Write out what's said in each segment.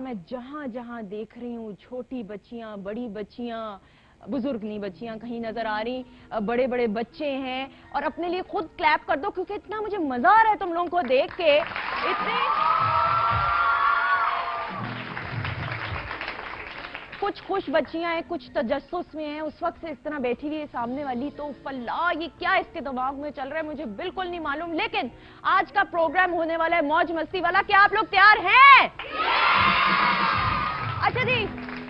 मैं जहां जहां देख रही हूँ छोटी बच्चियां, बड़ी बच्चियां, बुजुर्ग नहीं बच्चियां कहीं नजर आ रही, बड़े बड़े बच्चे हैं, और अपने लिए खुद क्लैप कर दो क्योंकि इतना मुझे मजा आ रहा है तुम लोगों को देख के। इतने कुछ खुश बच्चियां हैं, कुछ तजस्सुस में हैं, उस वक्त से इस तरह बैठी हुई है सामने वाली, तो फल्ला ये क्या इसके दिमाग में चल रहा है मुझे बिल्कुल नहीं मालूम। लेकिन आज का प्रोग्राम होने वाला है मौज मस्ती वाला। क्या आप लोग तैयार हैं? अच्छा जी,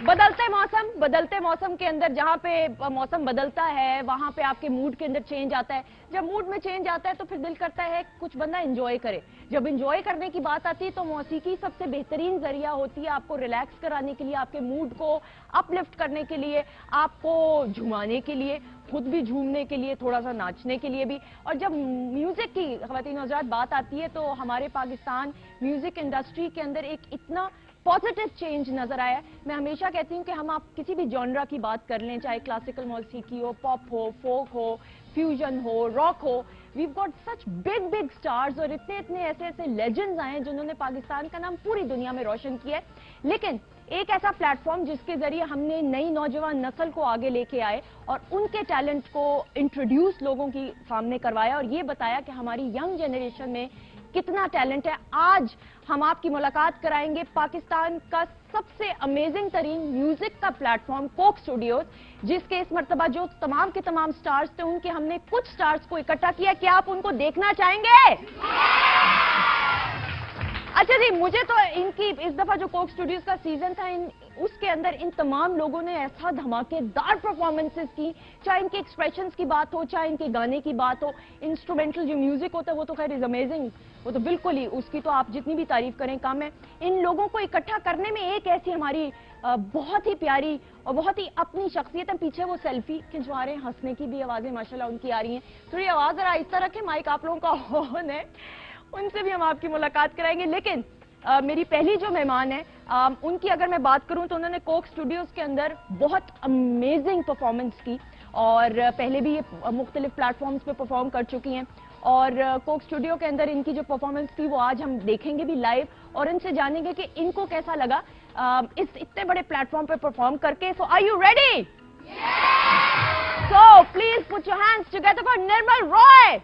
बदलते मौसम के अंदर, जहां पे मौसम बदलता है वहां पे आपके मूड के अंदर चेंज आता है। जब मूड में चेंज आता है तो फिर दिल करता है कुछ बंदा एंजॉय करे। जब एंजॉय करने की बात आती है तो मौसीकी सबसे बेहतरीन जरिया होती है आपको रिलैक्स कराने के लिए, आपके मूड को अपलिफ्ट करने के लिए, आपको झुमाने के लिए, खुद भी झूमने के लिए, थोड़ा सा नाचने के लिए भी। और जब म्यूजिक की ख़वातीन हज़रात बात आती है तो हमारे पाकिस्तान म्यूजिक इंडस्ट्री के अंदर एक इतना पॉजिटिव चेंज नजर आया है। मैं हमेशा कहती हूँ कि हम आप किसी भी जॉनरा की बात कर लें, चाहे क्लासिकल मौसीकी हो, पॉप हो, फोक हो, फ्यूजन हो, रॉक हो, we got such big stars और इतने ऐसे लेजेंड्स आए हैं जिन्होंने पाकिस्तान का नाम पूरी दुनिया में रोशन किया है। लेकिन एक ऐसा प्लेटफॉर्म जिसके जरिए हमने नई नौजवान नस्ल को आगे लेके आए और उनके टैलेंट को इंट्रोड्यूस लोगों की सामने करवाया और ये बताया कि हमारी यंग जनरेशन में कितना टैलेंट है। आज हम आपकी मुलाकात कराएंगे पाकिस्तान का सबसे अमेजिंग तरीन म्यूजिक का प्लेटफॉर्म कोक स्टूडियोज, जिसके इस मर्तबा जो तमाम के तमाम स्टार्स थे उनके हमने कुछ स्टार्स को इकट्ठा किया। क्या आप उनको देखना चाहेंगे? अच्छा जी, मुझे तो इनकी इस दफा जो कोक स्टूडियोज का सीजन था उसके अंदर इन तमाम लोगों ने ऐसा धमाकेदार परफॉर्मेंसेस की, चाहे इनके एक्सप्रेशंस की बात हो, चाहे इनके गाने की बात हो, इंस्ट्रूमेंटल जो म्यूजिक होता है वो तो खैर इज अमेजिंग, वो तो बिल्कुल ही, उसकी तो आप जितनी भी तारीफ करें कम है। इन लोगों को इकट्ठा करने में एक ऐसी हमारी बहुत ही प्यारी और बहुत ही अपनी शख्सियत है। पीछे वो सेल्फी खिंचवा रहे हैं, हंसने की भी आवाजें माशाल्लाह उनकी आ रही हैं। थोड़ी आवाज जरा इस तरह रखें, माइक आप लोगों का ऑन है, उनसे भी हम आपकी मुलाकात कराएंगे। लेकिन मेरी पहली जो मेहमान है उनकी अगर मैं बात करूं तो उन्होंने कोक स्टूडियोज के अंदर बहुत अमेजिंग परफॉर्मेंस की और पहले भी ये मुख्तलिफ प्लेटफॉर्म्स पे परफॉर्म कर चुकी हैं और कोक स्टूडियो के अंदर इनकी जो परफॉर्मेंस थी वो आज हम देखेंगे भी लाइव और इनसे जानेंगे कि इनको कैसा लगा इस इतने बड़े प्लेटफॉर्म पे परफॉर्म करके। So are you ready? So please put your hands together for Nirmal Roy.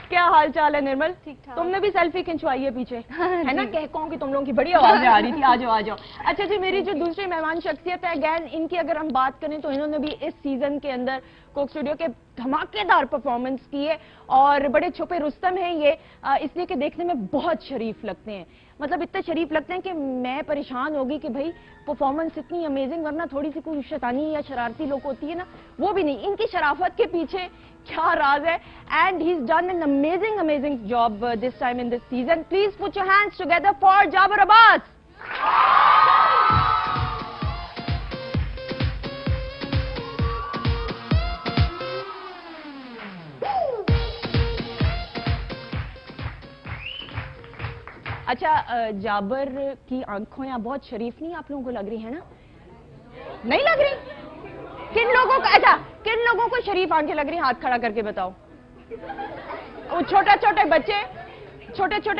क्या हाल चाल है निर्मल? ठीक ठाक। तुमने भी सेल्फी खिंचवाई है पीछे है ना? कह कहूं कि तुम लोगों की बड़ी आवाजें आ रही थी, आ जाओ आ जाओ। अच्छा जी, मेरी जो दूसरी मेहमान शख्सियत है अगैन, इनकी अगर हम बात करें तो इन्होंने भी इस सीजन के अंदर कोक स्टूडियो के धमाकेदार परफॉर्मेंस की है और बड़े छुपे रुस्तम हैं ये, इसलिए कि देखने में बहुत शरीफ लगते हैं, मतलब इतने शरीफ लगते हैं कि मैं परेशान होगी कि भाई परफॉर्मेंस इतनी अमेजिंग, वरना थोड़ी सी कोई शैतानी या शरारती लोग होती है ना, वो भी नहीं। इनकी शराफत के पीछे क्या राज है? And he is done an amazing job this time in this season. Please put your hands together for Jabar Abbas. अच्छा, जाबर की आंखों यहाँ बहुत शरीफ नहीं आप लोगों को लग रही है ना? नहीं लग रही? किन लोगों को, अच्छा किन लोगों को शरीफ आंखें लग रही? हाथ खड़ा करके बताओ। वो छोटे छोटे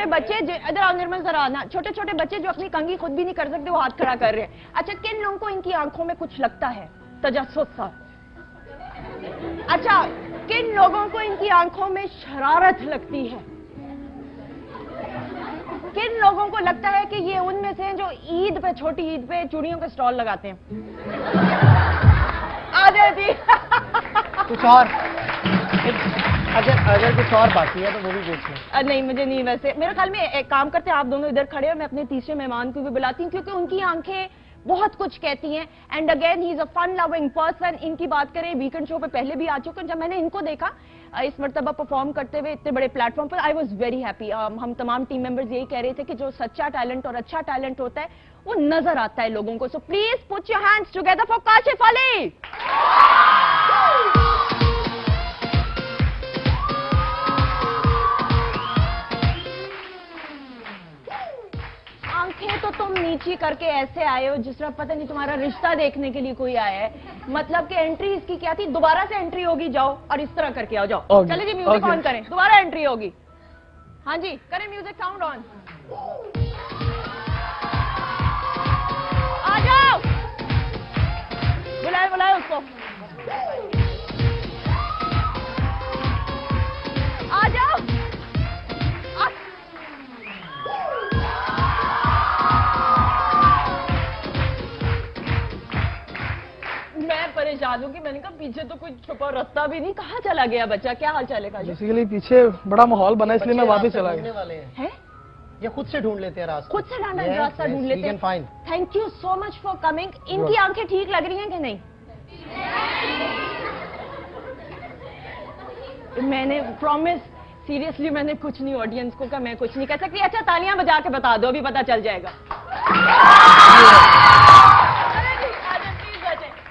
बच्चे इधर आओ निर्मल जरा आना, छोटे छोटे बच्चे जो अपनी कंघी खुद भी नहीं कर सकते वो हाथ खड़ा कर रहे हैं। अच्छा, किन लोगों को इनकी आंखों में कुछ लगता है तजस्सुस सा? अच्छा, किन लोगों को इनकी आंखों में शरारत लगती है? किन लोगों को लगता है कि ये उनमें से जो ईद पे, छोटी ईद पे चूड़ियों के स्टॉल लगाते हैं? आजा जी। कुछ और अगर कुछ और बाकी है तो वो भी पूछ लें। नहीं मुझे नहीं, वैसे मेरे ख्याल में एक काम करते हैं, आप दोनों इधर खड़े और मैं अपने तीसरे मेहमान को भी बुलाती हूँ क्योंकि उनकी आंखें बहुत कुछ कहती हैं। And again he is a fun loving person. इनकी बात करें, वीकेंड शो पे पहले भी आ चुके हैं। जब मैंने इनको देखा इस मर्तबा परफॉर्म करते हुए इतने बड़े प्लेटफॉर्म पर, आई वॉज वेरी हैप्पी। हम तमाम टीम मेंबर्स यही कह रहे थे कि जो सच्चा टैलेंट और अच्छा टैलेंट होता है वो नजर आता है लोगों को। सो please put your hands together for Kashif Ali. तुम नीची करके ऐसे आए हो जिस तरह पता नहीं तुम्हारा रिश्ता देखने के लिए कोई आया है। मतलब कि एंट्री इसकी क्या थी, दोबारा से एंट्री होगी, जाओ और इस तरह करके आओ, जाओ। चलिए जी म्यूजिक ऑन करें, दोबारा एंट्री होगी। हाँ जी करें म्यूजिक साउंड ऑन। आ जाओ, बुलाए बुलाए उसको, आ जाओ। मैं परेशान हूँ कि मैंने कहा पीछे तो कोई छुपा रास्ता भी नहीं, कहाँ चला गया बच्चा, क्या हाल चाल है काजल? बेसिकली पीछे बड़ा माहौल बना इसलिए मैं वापस चला गया। वाले हैं? ये खुद से ढूंढ लेते हैं रास्ता, खुद से रास्ता ढूंढ लेते हैं। Thank you so much for coming. इनकी आंखें ठीक लग रही हैं कि नहीं? मैंने प्रॉमिस, सीरियसली मैंने कुछ नहीं, ऑडियंस को कहा मैं कुछ नहीं कह सकती। अच्छा तालियां बजा के बता दो, अभी पता चल जाएगा।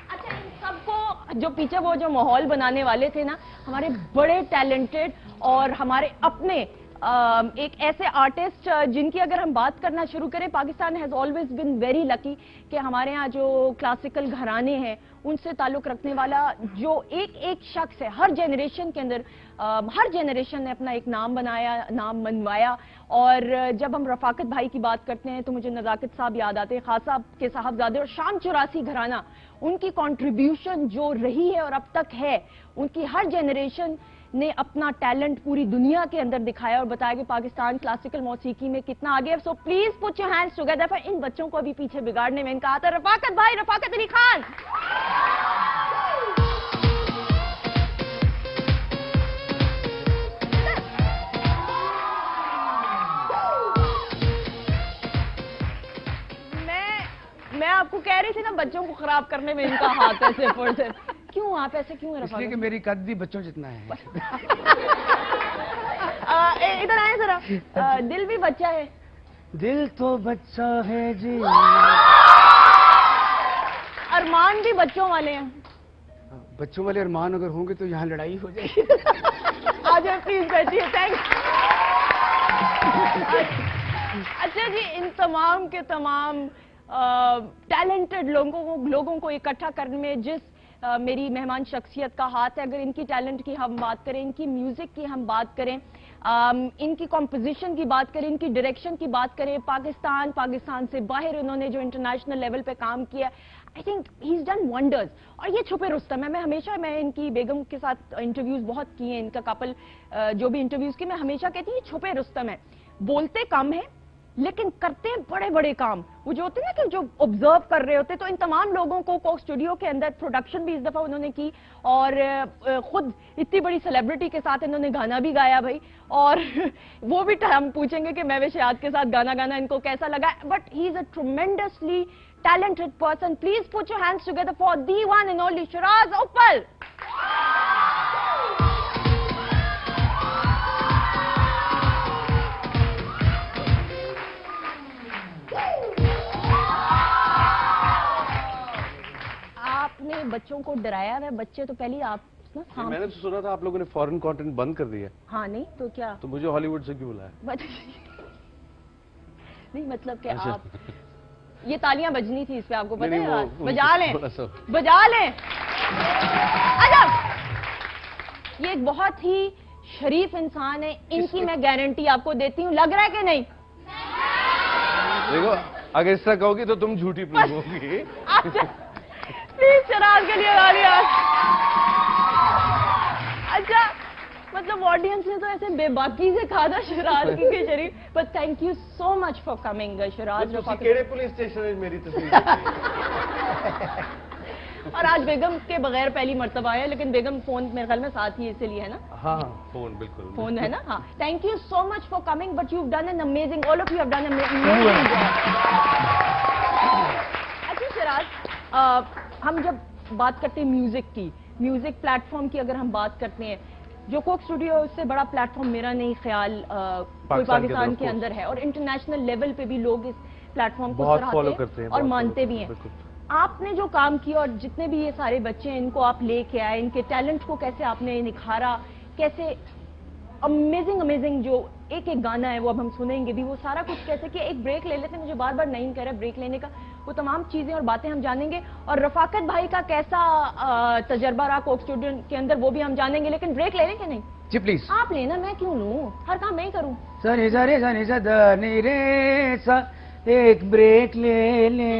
अच्छा इन सबको जो पीछे वो जो माहौल बनाने वाले थे ना, हमारे बड़े टैलेंटेड और हमारे अपने एक ऐसे आर्टिस्ट जिनकी अगर हम बात करना शुरू करें, Pakistan has always been very lucky कि हमारे यहाँ जो क्लासिकल घराने हैं उनसे ताल्लुक रखने वाला जो एक एक शख्स है, हर जनरेशन के अंदर हर जनरेशन ने अपना एक नाम बनाया, नाम मनवाया। और जब हम रफाकत भाई की बात करते हैं तो मुझे नज़ाकत साहब याद आते हैं, खास साहब के साहबजादे और शाम 84 घराना, उनकी कंट्रीब्यूशन जो रही है और अब तक है, उनकी हर जनरेशन ने अपना टैलेंट पूरी दुनिया के अंदर दिखाया और बताया कि पाकिस्तान क्लासिकल मौसीकी में कितना आगे है। सो please put your hands together for in बच्चों को अभी पीछे बिगाड़ने में इनका हाथ है। रफाकत भाई, रफाकत अली खान। मैं आपको कह रही थी ना, बच्चों को खराब करने में इनका हाथ है सिर्फ और सिर्फ। क्यों आप ऐसे क्यों? इसलिए कि मेरी कद भी बच्चों जितना है। इधर आए जरा। दिल भी बच्चा है। दिल तो बच्चा है जी, अरमान भी बच्चों वाले हैं। बच्चों वाले अरमान अगर होंगे तो यहाँ लड़ाई हो जाएगी। आ जाए प्लीज, बैठिए। थैंक्स। अच्छा जी, इन तमाम के तमाम टैलेंटेड लोगों को इकट्ठा करने में जिस मेरी मेहमान शख्सियत का हाथ है, अगर इनकी टैलेंट की हम बात करें, इनकी म्यूजिक की हम बात करें, इनकी कॉम्पोजिशन की बात करें, इनकी डायरेक्शन की बात करें, पाकिस्तान से बाहर इन्होंने जो इंटरनेशनल लेवल पे काम किया, I think he is done wonders. और ये छुपे रुस्तम है। मैं इनकी बेगम के साथ इंटरव्यूज बहुत किए, इनका कपल जो भी इंटरव्यूज किए, मैं हमेशा कहती हूँ छुपे रुस्तम है। बोलते कम है लेकिन करते हैं बड़े बड़े काम। वो जो होते हैं ना कि जो ऑब्जर्व कर रहे होते, तो इन तमाम लोगों को कोक स्टूडियो के अंदर प्रोडक्शन भी इस दफा उन्होंने की और खुद इतनी बड़ी सेलिब्रिटी के साथ इन्होंने गाना भी गाया भाई। और वो भी हम पूछेंगे कि महवे शहाद के साथ गाना गाना इनको कैसा लगा। But he is a tremendously talented person. Please put your hands together for the one and only Shiraz Uppal. आपने बच्चों को डराया है, बच्चे तो पहले आप ना, हाँ। मैंने तो सुना था आप लोगों ने फॉरेन कंटेंट बंद कर दिया। हाँ नहीं तो क्या, तो मुझे हॉलीवुड से क्यों बुलाया? नहीं मतलब कि आप, ये तालियां बजनी थी इस पे, आपको पता है? बजा लें। अच्छा, ये एक बहुत ही शरीफ इंसान है, इनकी मैं गारंटी आपको देती हूँ। लग रहा है कि नहीं? देखो अगर इस तरह कहोगी तो तुम झूठी प्रूव होगी। प्लीज शराज के लिए तालियां। अच्छा मतलब ऑडियंस ने तो ऐसे बेबाकी से कहा था शराज की Sharif, but thank you so much for coming Sheraz. Police station में मेरी तस्वीर और आज बेगम के बगैर पहली मर्तबा आया, लेकिन बेगम फोन मेरे ख्याल में साथ ही इसलिए है ना? हाँ फोन बिल्कुल फोन है ना। हाँ thank you so much for coming, but you done an amazing, all of you have done an amazing job. अच्छा शराज, हम जब बात करते हैं म्यूजिक की, म्यूजिक प्लेटफॉर्म की अगर हम बात करते हैं, जो कोक स्टूडियो है उससे बड़ा प्लेटफॉर्म मेरा नहीं ख्याल कोई पाकिस्तान के अंदर है, और इंटरनेशनल लेवल पे भी लोग इस प्लेटफॉर्म को सराहते हैं और मानते भी हैं। आपने जो काम किया और जितने भी ये सारे बच्चे हैं, इनको आप लेके आए, इनके टैलेंट को कैसे आपने निखारा, कैसे अमेजिंग जो एक एक गाना है वो अब हम सुनेंगे भी, वो सारा कुछ कैसे कि एक ब्रेक ले लेते हैं। मुझे बार बार नहीं कह रहा ब्रेक लेने का, वो तमाम चीजें और बातें हम जानेंगे, और रफाकत भाई का कैसा तजर्बा रहा कोक स्टूडियो के अंदर वो भी हम जानेंगे। लेकिन ब्रेक ले लें कि नहीं? जी प्लीज। आप लेना, मैं क्यों लूं? हर काम मैं ही करूं। सरे सरे सरे सा नी रे सा, एक ब्रेक ले ले।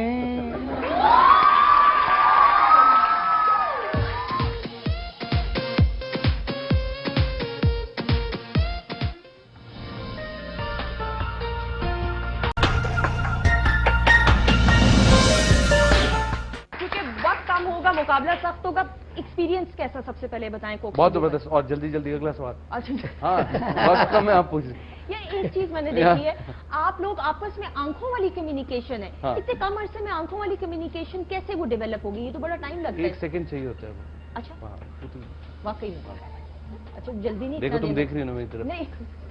क्योंकि वक्त कम होगा, मुकाबला सख्त होगा। एक्सपीरियंस कैसा सबसे पहले बताएं कोक बहुत स्टूडियो जबरदस्त। और जल्दी जल्दी अगला सवाल। का? अच्छा, हाँ, बहुत कम है, आप पूछिए। ये एक चीज मैंने देखी है, आप लोग आपस में आंखों वाली कम्युनिकेशन है। हाँ। इतने कम अरसे में आंखों वाली कम्युनिकेशन कैसे वो डेवलप होगी? ये तो बड़ा टाइम लगता एक है। सेकंड चाहिए होता है वो। अच्छा, हाँ, वो तो वाकई में। अच्छा, जल्दी नहीं देखो इतना तुम देना। देख रही हो ना मेरी तरफ। नहीं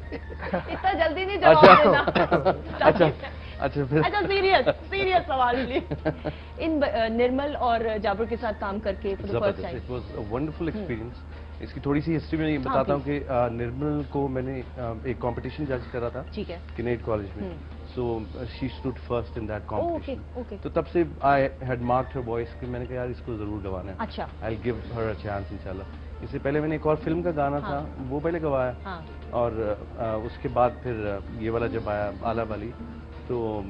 इतना जल्दी नहीं जवाब देना। अच्छा अच्छा फिर अच्छा, सीरियस सवाल प्लीज। इन निर्मल और जाबर के साथ काम करके फॉर द फर्स्ट जबरदस्त। Time. It was a wonderful experience. इसकी थोड़ी सी हिस्ट्री में ये हाँ, बताता हूँ कि निर्मल को मैंने एक कंपटीशन जज करा था ठीक है। किनेट कॉलेज में। So she stood first in that okay competition. Okay. तो तब से I had marked her voice कि मैंने कहा यार इसको जरूर गवाना है। अच्छा। I will give her a chance इंशाल्लाह। इससे पहले मैंने एक और फिल्म का गाना हाँ। था, वो पहले गवाया। हाँ। और उसके बाद फिर ये वाला जब आया आला वाली, तो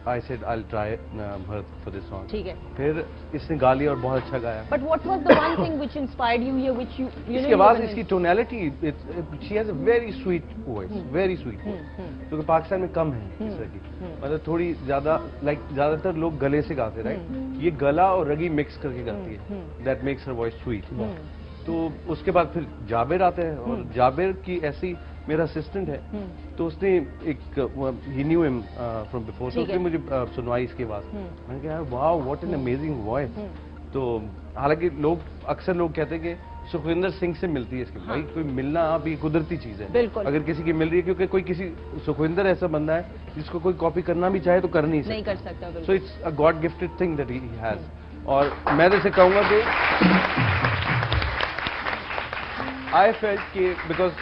I said I will try Bharat for this song. ठीक है। फिर इसने गा लिया और बहुत अच्छा गाया। But what was the one thing which inspired you here which you इसके बाद इसकी tonality, she has a very sweet voice, very sweet voice, जो कि पाकिस्तान में कम है इस तरह की। मतलब थोड़ी ज्यादा ज्यादातर लोग गले से गाते, राइट? ये गला और रगी मिक्स करके गाती है, that makes her voice sweet. तो उसके बाद फिर जाबिर आते हैं, और जाबिर की ऐसी, मेरा असिस्टेंट है, तो उसने एक ही न्यू हिम फ्रॉम बिफोर, तो उसने मुझे सुनवाई इसकी आवाज। मैंने कहा वाह व्हाट एन अमेजिंग वॉइस। तो हालांकि अक्सर लोग कहते हैं कि सुखविंदर सिंह से मिलती है इसकी। भाई कोई मिलना आप ये कुदरती चीज है, बिल्कुल। अगर किसी की मिल रही है, क्योंकि कोई किसी सुखविंदर ऐसा बंदा है जिसको कोई कॉपी करना भी चाहे तो कर नहीं सकता। नहीं कर सकता, बिल्कुल। So it's a god gifted thing that he has. और मैं जैसे कहूंगा कि आई फेल्ट कि because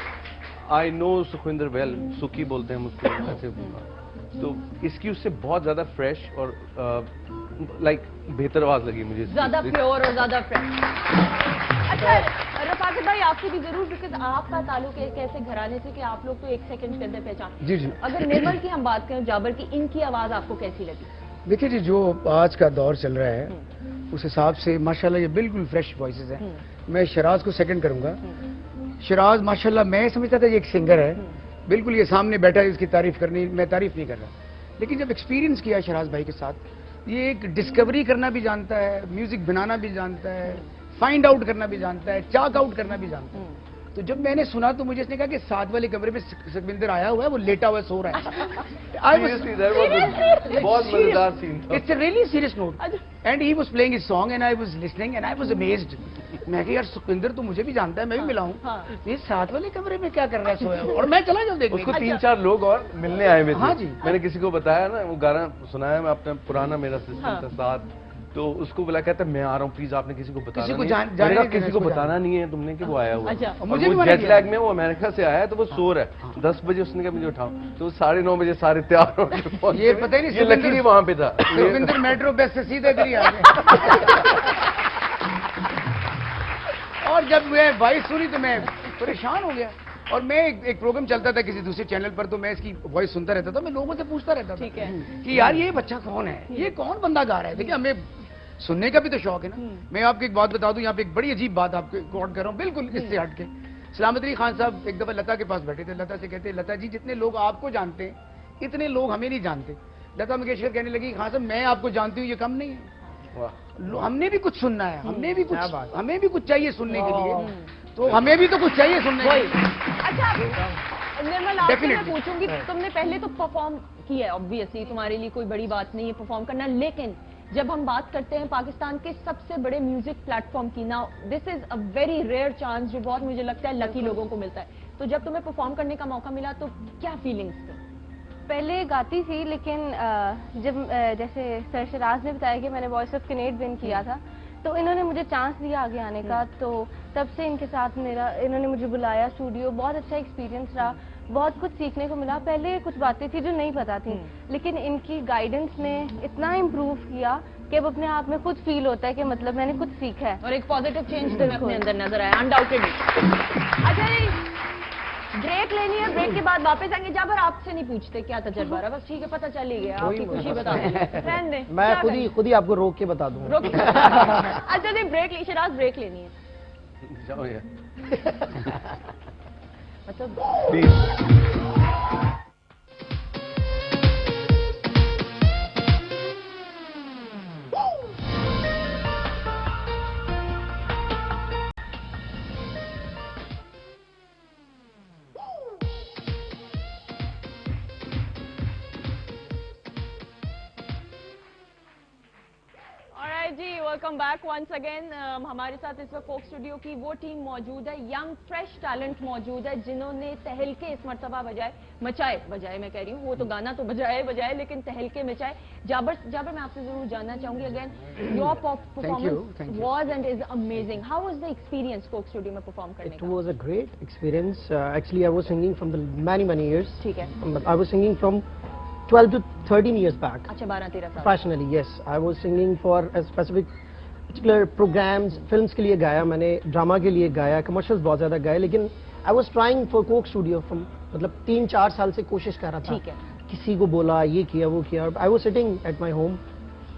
I know Sukhwinder well, Sukhi बोलते हैं मुझको ऐसे, तो इसकी उससे बहुत ज्यादा फ्रेश और लाइक बेहतर आवाज लगी मुझे, ज्यादा प्योर और ज्यादा फ्रेश। अच्छा रफाकत भाई, आपसे भी जरूर, बिकॉज आपका ताल्लुक एक ऐसे घराने से कि आप लोग तो एक सेकंड के अंदर पहचान। जी जी। अगर निर्मल की हम बात करें, जाबर की, इनकी आवाज आपको कैसी लगी? देखिए जी, जो आज का दौर चल रहा है उस हिसाब से माशाल्लाह ये बिल्कुल फ्रेश वॉइसेस हैं। मैं शराज को सेकंड करूंगा। शराज माशाल्लाह, मैं समझता था ये एक सिंगर है, बिल्कुल ये सामने बैठा है, इसकी तारीफ करनी, मैं तारीफ नहीं कर रहा, लेकिन जब एक्सपीरियंस किया शराज भाई के साथ, ये एक डिस्कवरी करना भी जानता है, म्यूजिक बनाना भी जानता है, फाइंड आउट करना भी जानता है, चाक आउट करना भी जानता है। तो जब मैंने सुना तो मुझे इसने कहा कि साथ वाले कमरे में सुखविंदर आया हुआ है, वो लेटा हुआ सो रहा है। Seriously, that was a बहुत मजेदार सीन था। It's a really serious note. And he was playing his song and I was listening and I was amazed. मैं कहा यार सुखविंदर तो मुझे भी जानता है, मैं भी मिला हूँ, हाँ। ये साथ वाले कमरे में क्या कर रहा है सोया हुआ? और मैं चला जाऊँ देखने। उसको 3-4 लोग और मिलने आए हुए थे। हाँ जी। मैंने किसी को बताया ना, वो गाना सुनाया, मैं अपना पुराना मेरा सिस्टम हाँ। था साथ, तो उसको बोला, कहता मैं आ रहा हूँ प्लीज आपने किसी को बताना किसी को नहीं है। जाने मैंने कहा, नहीं देना, किसी को इसको बताना नहीं है तुमने कि वो आया हुआ है। अच्छा। और मुझे वो भी मना जेट किया। लैग में, वो अमेरिका से आया है, तो वो सो रहा है। 10 बजे उसने कहा मुझे उठाओ, तो 9:30 बजे सारे तैयार हो के पहुंचे। ये पता ही नहीं, ये लकीली वहां पे था। सुखविंदर मेट्रो बस से सीधे इधर ही आ गए। और जब मैं वॉइस सुनी तो मैं परेशान हो गया। और मैं एक प्रोग्राम चलता था किसी दूसरे चैनल पर, तो मैं इसकी वॉइस सुनता रहता था, मैं लोगों से पूछता रहता था ठीक है। कि यार ये बच्चा कौन है, ये कौन बंदा गा रहा है। देखिए हमें सुनने का भी तो शौक है ना। मैं आपको एक बात बता दूं, यहाँ पे एक बड़ी अजीब बात आपको कोट कर रहा हूँ, बिल्कुल इससे हट के। सलामत अली खान साहब एक दफा लता के पास बैठे थे, लता से कहते, लता जी जितने लोग आपको जानते हैं इतने लोग हमें नहीं जानते। लता मंगेशकर कहने लगी, खान साहब मैं आपको जानती हूँ ये कम नहीं है, हमने भी कुछ सुनना है, हमें भी कुछ चाहिए सुनने के लिए, तो हमें भी तो कुछ चाहिए सुनने के लिए। अच्छा निर्मल, आपसे मैं Definitely. पूछूंगी, तुमने पहले तो परफॉर्म किया है, ऑब्वियसली तुम्हारे लिए कोई बड़ी बात नहीं है परफॉर्म करना, लेकिन जब हम बात करते हैं पाकिस्तान के सबसे बड़े म्यूजिक प्लेटफॉर्म की, now this is a very rare chance जो बहुत मुझे लगता है लकी लोगों को मिलता है, तो जब तुम्हें परफॉर्म करने का मौका मिला तो क्या फीलिंग्स थे? पहले गाती थी, लेकिन जब जैसे सर शराज ने बताया कि मैंने वॉइस ऑफ कनेट विन किया था, तो इन्होंने मुझे चांस दिया आगे आने का, तो तब से इनके साथ मेरा, इन्होंने मुझे बुलाया स्टूडियो, बहुत अच्छा एक्सपीरियंस रहा। बहुत कुछ सीखने को मिला। पहले कुछ बातें थी जो नहीं पता थी, लेकिन इनकी गाइडेंस ने इतना इम्प्रूव किया कि अब अपने आप में खुद फील होता है कि मतलब मैंने कुछ सीखा है और एक पॉजिटिव चेंज तुम्हें अपने अंदर नजर आया अनडाउटेडली। अच्छा जी, ब्रेक लेनी है, ब्रेक के बाद वापस आएंगे। जाबर आपसे नहीं पूछते क्या तजर्बा रहा, बस ठीक है पता चल ही गया, आपकी खुशी बता रहने दें। मैं क्या खुद ही आपको रोक के बता दूंगा। करें? अच्छा जी, ब्रेक ली, शराज ब्रेक लेनी है जाओ यार मतलब प्लीज। ऑलराइट जी, वेलकम बैक वंस अगेन। हमारे साथ इस वक्त कोक स्टूडियो की वो टीम मौजूद है, यंग फ्रेश टैलेंट मौजूद है, जिन्होंने तहलके इस मर्तबा बजाए मैं कह रही हूँ, वो तो गाना तो बजाए लेकिन तहलके मचाए। जाबर मैं आपसे जरूर जानना चाहूंगी again, your performance was and is amazing. How was the experience Coke studio में परफॉर्म करने It का? was a great experience. Actually, I was singing from the many years. ठीक है, But I was singing from 12 to 13 years back. अच्छा 12-13 साल। Professionally, yes. I was singing for a specific particular programs, films के लिए गाया मैंने, drama के लिए गाया, commercials बहुत ज़्यादा गाए, लेकिन I was trying for Coke Studio from मतलब 3-4 साल से कोशिश कर रहा था। ठीक है। किसी को बोला, ये किया, वो किया। I was sitting at my home.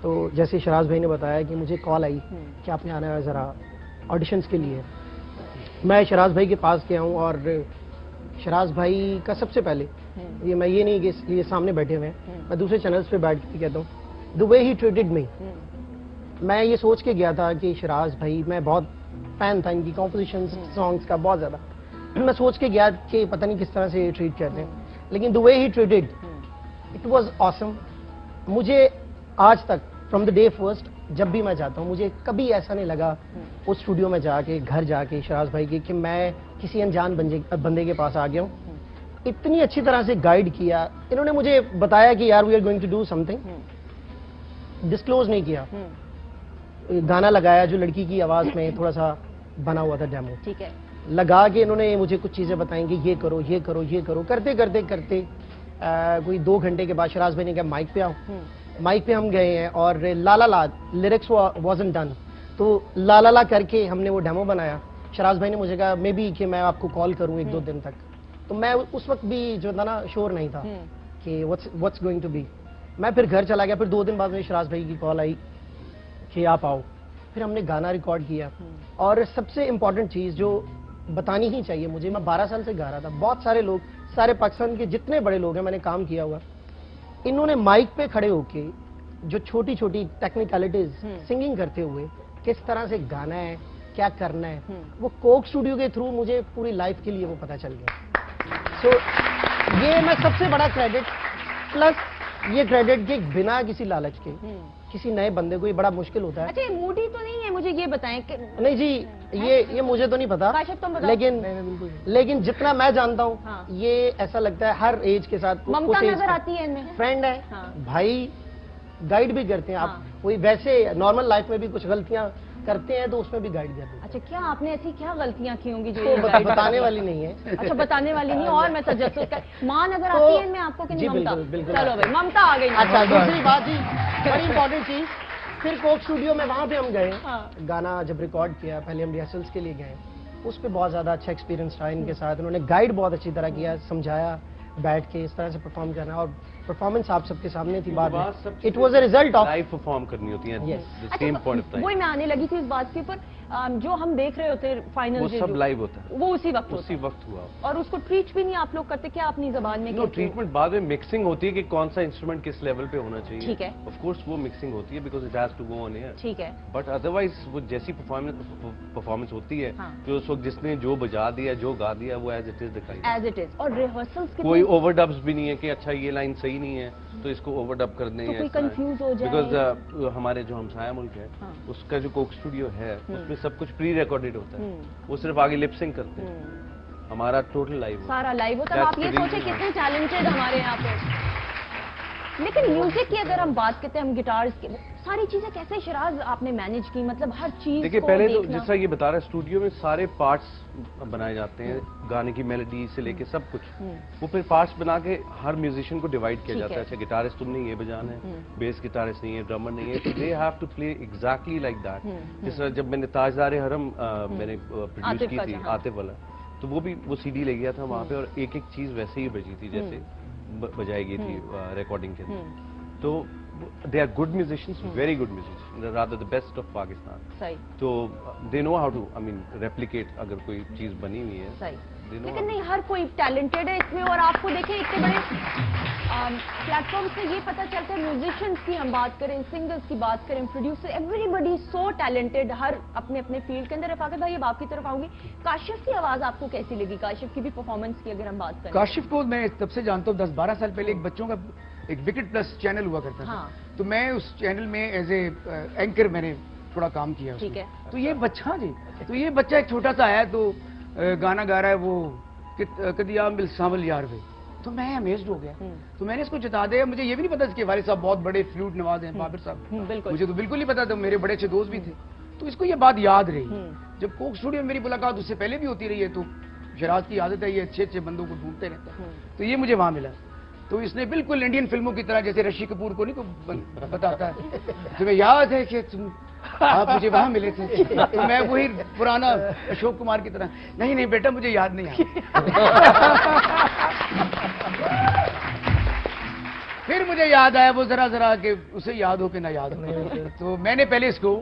तो जैसे शराज भाई ने बताया कि मुझे कॉल आई कि आपने आना है ज़रा ऑडिशंस के लिए। मैं शराज भाई के पास गया हूँ और शराज भाई का सबसे पहले ये नहीं कि ये सामने बैठे हुए हैं, मैं दूसरे चैनल्स पे बैठ के कहता हूँ the way he treated me. मैं ये सोच के गया था कि शराज भाई, मैं बहुत फैन था इनकी कॉम्पोजिशन सॉन्ग्स का बहुत ज़्यादा। मैं सोच के गया कि पता नहीं किस तरह से ये ट्रीट करते हैं, लेकिन the way he treated it was awesome. मुझे आज तक फ्रॉम द डे फर्स्ट जब भी मैं जाता हूँ, मुझे कभी ऐसा नहीं लगा उस स्टूडियो में जाके, घर जाके शराज भाई के, कि मैं किसी अनजान बंदे के पास आ गया हूँ। इतनी अच्छी तरह से गाइड किया इन्होंने, मुझे बताया कि यार we are going to do something, disclose नहीं किया। गाना लगाया जो लड़की की आवाज में थोड़ा सा बना हुआ था डेमो, ठीक है, लगा के इन्होंने मुझे कुछ चीजें बताई कि ये करो ये करो ये करो। करते करते करते कोई 2 घंटे के बाद शराज भाई ने कहा माइक पे आओ। माइक पे हम गए हैं और ला ला ला लिरिक्स वाजंट डन, तो ला ला ला करके हमने वो डेमो बनाया। शराज भाई ने मुझे कहा मे बी कि मैं आपको कॉल करूं 1-2 दिन तक। तो मैं उस वक्त भी जो था ना श्योर नहीं था कि व्हाट्स गोइंग टू बी। मैं फिर घर चला गया, फिर 2 दिन बाद में शराज भाई की कॉल आई कि आप आओ। फिर हमने गाना रिकॉर्ड किया और सबसे इम्पोर्टेंट चीज़ जो बतानी ही चाहिए मुझे, मैं 12 साल से गा रहा था, बहुत सारे लोग, सारे पाकिस्तान के जितने बड़े लोग हैं मैंने काम किया हुआ, इन्होंने माइक पे खड़े होके जो छोटी छोटी टेक्निकलिटीज सिंगिंग करते हुए किस तरह से गाना है, क्या करना है, वो कोक स्टूडियो के थ्रू मुझे पूरी लाइफ के लिए वो पता चल गया। सो ये मैं सबसे बड़ा क्रेडिट, प्लस ये क्रेडिट कि बिना किसी लालच के किसी नए बंदे को ये बड़ा मुश्किल होता है। अच्छा, ये मूडी तो नहीं है, मुझे ये बताएं कि नहीं जी, ये मुझे तो नहीं पता, काशिफ तुम बताओ। लेकिन जितना मैं जानता हूँ हाँ। ये ऐसा लगता है हर एज के साथ ममता नजर आती है इनमें। फ्रेंड है, हाँ। भाई, गाइड भी करते हैं। आप हाँ। कोई वैसे नॉर्मल लाइफ में भी कुछ गलतियां करते हैं तो उसमें भी गाइड करते हैं। अच्छा, क्या आपने ऐसी क्या गलतियां की होंगी जो तो ये guide बताने करते वाली नहीं है। हैं? अच्छा, बताने वाली नहीं, और मैं तजस्सुस कर, माँ नजर तो- आती है इनमें आपको कि नहीं? जी, ममता, बिल्कुल चलो भाई, ममता आ गई। अच्छा, दूसरी बात जी, बड़ी इंपॉर्टेंट चीज, फिर कोक स्टूडियो में वहां पे हम गए, हाँ। गाना जब रिकॉर्ड किया, पहले हम रिहर्सल्स के लिए गए, उस पे बहुत ज्यादा अच्छा एक्सपीरियंस रहा इनके साथ। उन्होंने गाइड बहुत अच्छी तरह किया, समझाया बैठ के इस तरह से परफॉर्म करना, और परफॉर्मेंस आप सबके सामने थी बाद में। It was a result of live perform करनी होती है Yes. The same point of वही टाइम, मैं आने लगी थी इस बात के ऊपर। जो हम देख रहे होते फाइनल, वो सब लाइव होता है, वो उसी वक्त होता उसी है। वक्त हुआ। और उसको ट्रीट भी नहीं आप लोग करते क्या अपनी जबान में? नो, कहते हो? ट्रीटमेंट बाद में मिक्सिंग होती है कि कौन सा इंस्ट्रूमेंट किस लेवल पे होना चाहिए। ठीक है। ऑफ कोर्स वो मिक्सिंग होती है because it has to go on air. ठीक है। बट अदरवाइज वो जैसी परफॉर्मेंस होती है, हाँ। जो उस वक्त जिसने जो बजा दिया, जो गा दिया, वो एज इट इज दिखाई। As it is. और रिहर्सल्स कोई ओवरडब्स भी नहीं है कि अच्छा ये लाइन सही नहीं है तो इसको ओवरडब कर दें। तो कोई confuse हो जाए। बिकॉज हमारे जो हमसाया मुल्क है, हाँ। उसका जो कोक स्टूडियो है उसमें सब कुछ प्री रिकॉर्डेड होता है, वो सिर्फ आगे लिपसिंग करते हैं। हमारा टोटल लाइव सारा लाइव होता है। That's आप ये the सोचे reason कितने टैलेंटेड हमारे यहाँ पे। लेकिन म्यूजिक की अगर हम बात करते हैं, हम गिटार्स की सारी चीजें कैसे शिराज आपने मैनेज की, मतलब हर चीज देखिए को पहले तो देखना? जैसा ये बता रहा है, स्टूडियो में सारे पार्ट्स बनाए जाते हैं, गाने की मेलोडी से लेके सब कुछ, वो फिर पार्ट्स बना के हर म्यूजिशियन को डिवाइड किया ठीक जाता है। है। अच्छा गिटारिस्ट तुमने ये बजाना है, बेस गिटारिस्ट नहीं है, ड्रमर नहीं है, तो they have to play exactly like that. जिस तरह जब मैंने ताजदार हरम मैंने प्रोड्यूस आतिफ की का थी, जहाँ। आतिफ वाला, तो वो भी वो सीडी ले गया था वहाँ पे, और एक एक चीज वैसे ही बजी थी जैसे बजाई गई थी रिकॉर्डिंग के अंदर। तो they are good musicians, very good musicians, rather the best of Pakistan. सही तो they know how to, I mean replicate अगर कोई चीज बनी हुई है, सही। they know लेकिन how नहीं, हर कोई टैलेंटेड है इसमें, और आपको देखिए इतने बड़े प्लेटफॉर्म से ये पता चलता है, म्यूजिशियंस की हम बात करें, सिंगर्स की बात करें, प्रोड्यूसर, एवरीबडी सो टैलेंटेड हर अपने अपने फील्ड के अंदर। रफाकत भाई अब आपकी तरफ आऊंगी, काशिफ की आवाज आपको कैसी लगी, काशिफ की भी परफॉर्मेंस की अगर हम बात करें? काशिफ को मैं तब से जानता हूँ, 10-12 साल पहले एक बच्चों का एक विकेट प्लस चैनल हुआ करता था। हाँ। तो मैं उस चैनल में एज ए एंकर मैंने थोड़ा काम किया उसमें। ठीक है। तो ये बच्चा जी, तो ये बच्चा एक छोटा सा है, तो गाना गा रहा है वो कदियाम बिल सावल यार वे, तो मैं अमेज्ड हो गया। तो मैंने इसको जिता दिया। मुझे ये भी नहीं पता इसके वालिद साहब बहुत बड़े फ्लूट नवाज हैं, बाबिर साहब, बिल्कुल। मुझे तो बिल्कुल नहीं पता था, मेरे बड़े अच्छे दोस्त भी थे। तो इसको ये बात याद रही। जब कोक स्टूडियो में मेरी मुलाकात उससे पहले भी होती रही है, तो शराज की आदत है, ये अच्छे अच्छे बंदों को ढूंढते रहता है, तो ये मुझे वहां मिला। तो इसने बिल्कुल इंडियन फिल्मों की तरह, जैसे ऋषि कपूर को नहीं को बताता है, तुम्हें याद है कि आप मुझे वहां मिले थे, तो मैं वही पुराना अशोक कुमार की तरह, नहीं नहीं बेटा मुझे याद नहीं आया। फिर मुझे याद आया वो जरा जरा कि उसे याद हो कि ना याद हो। तो मैंने पहले इसको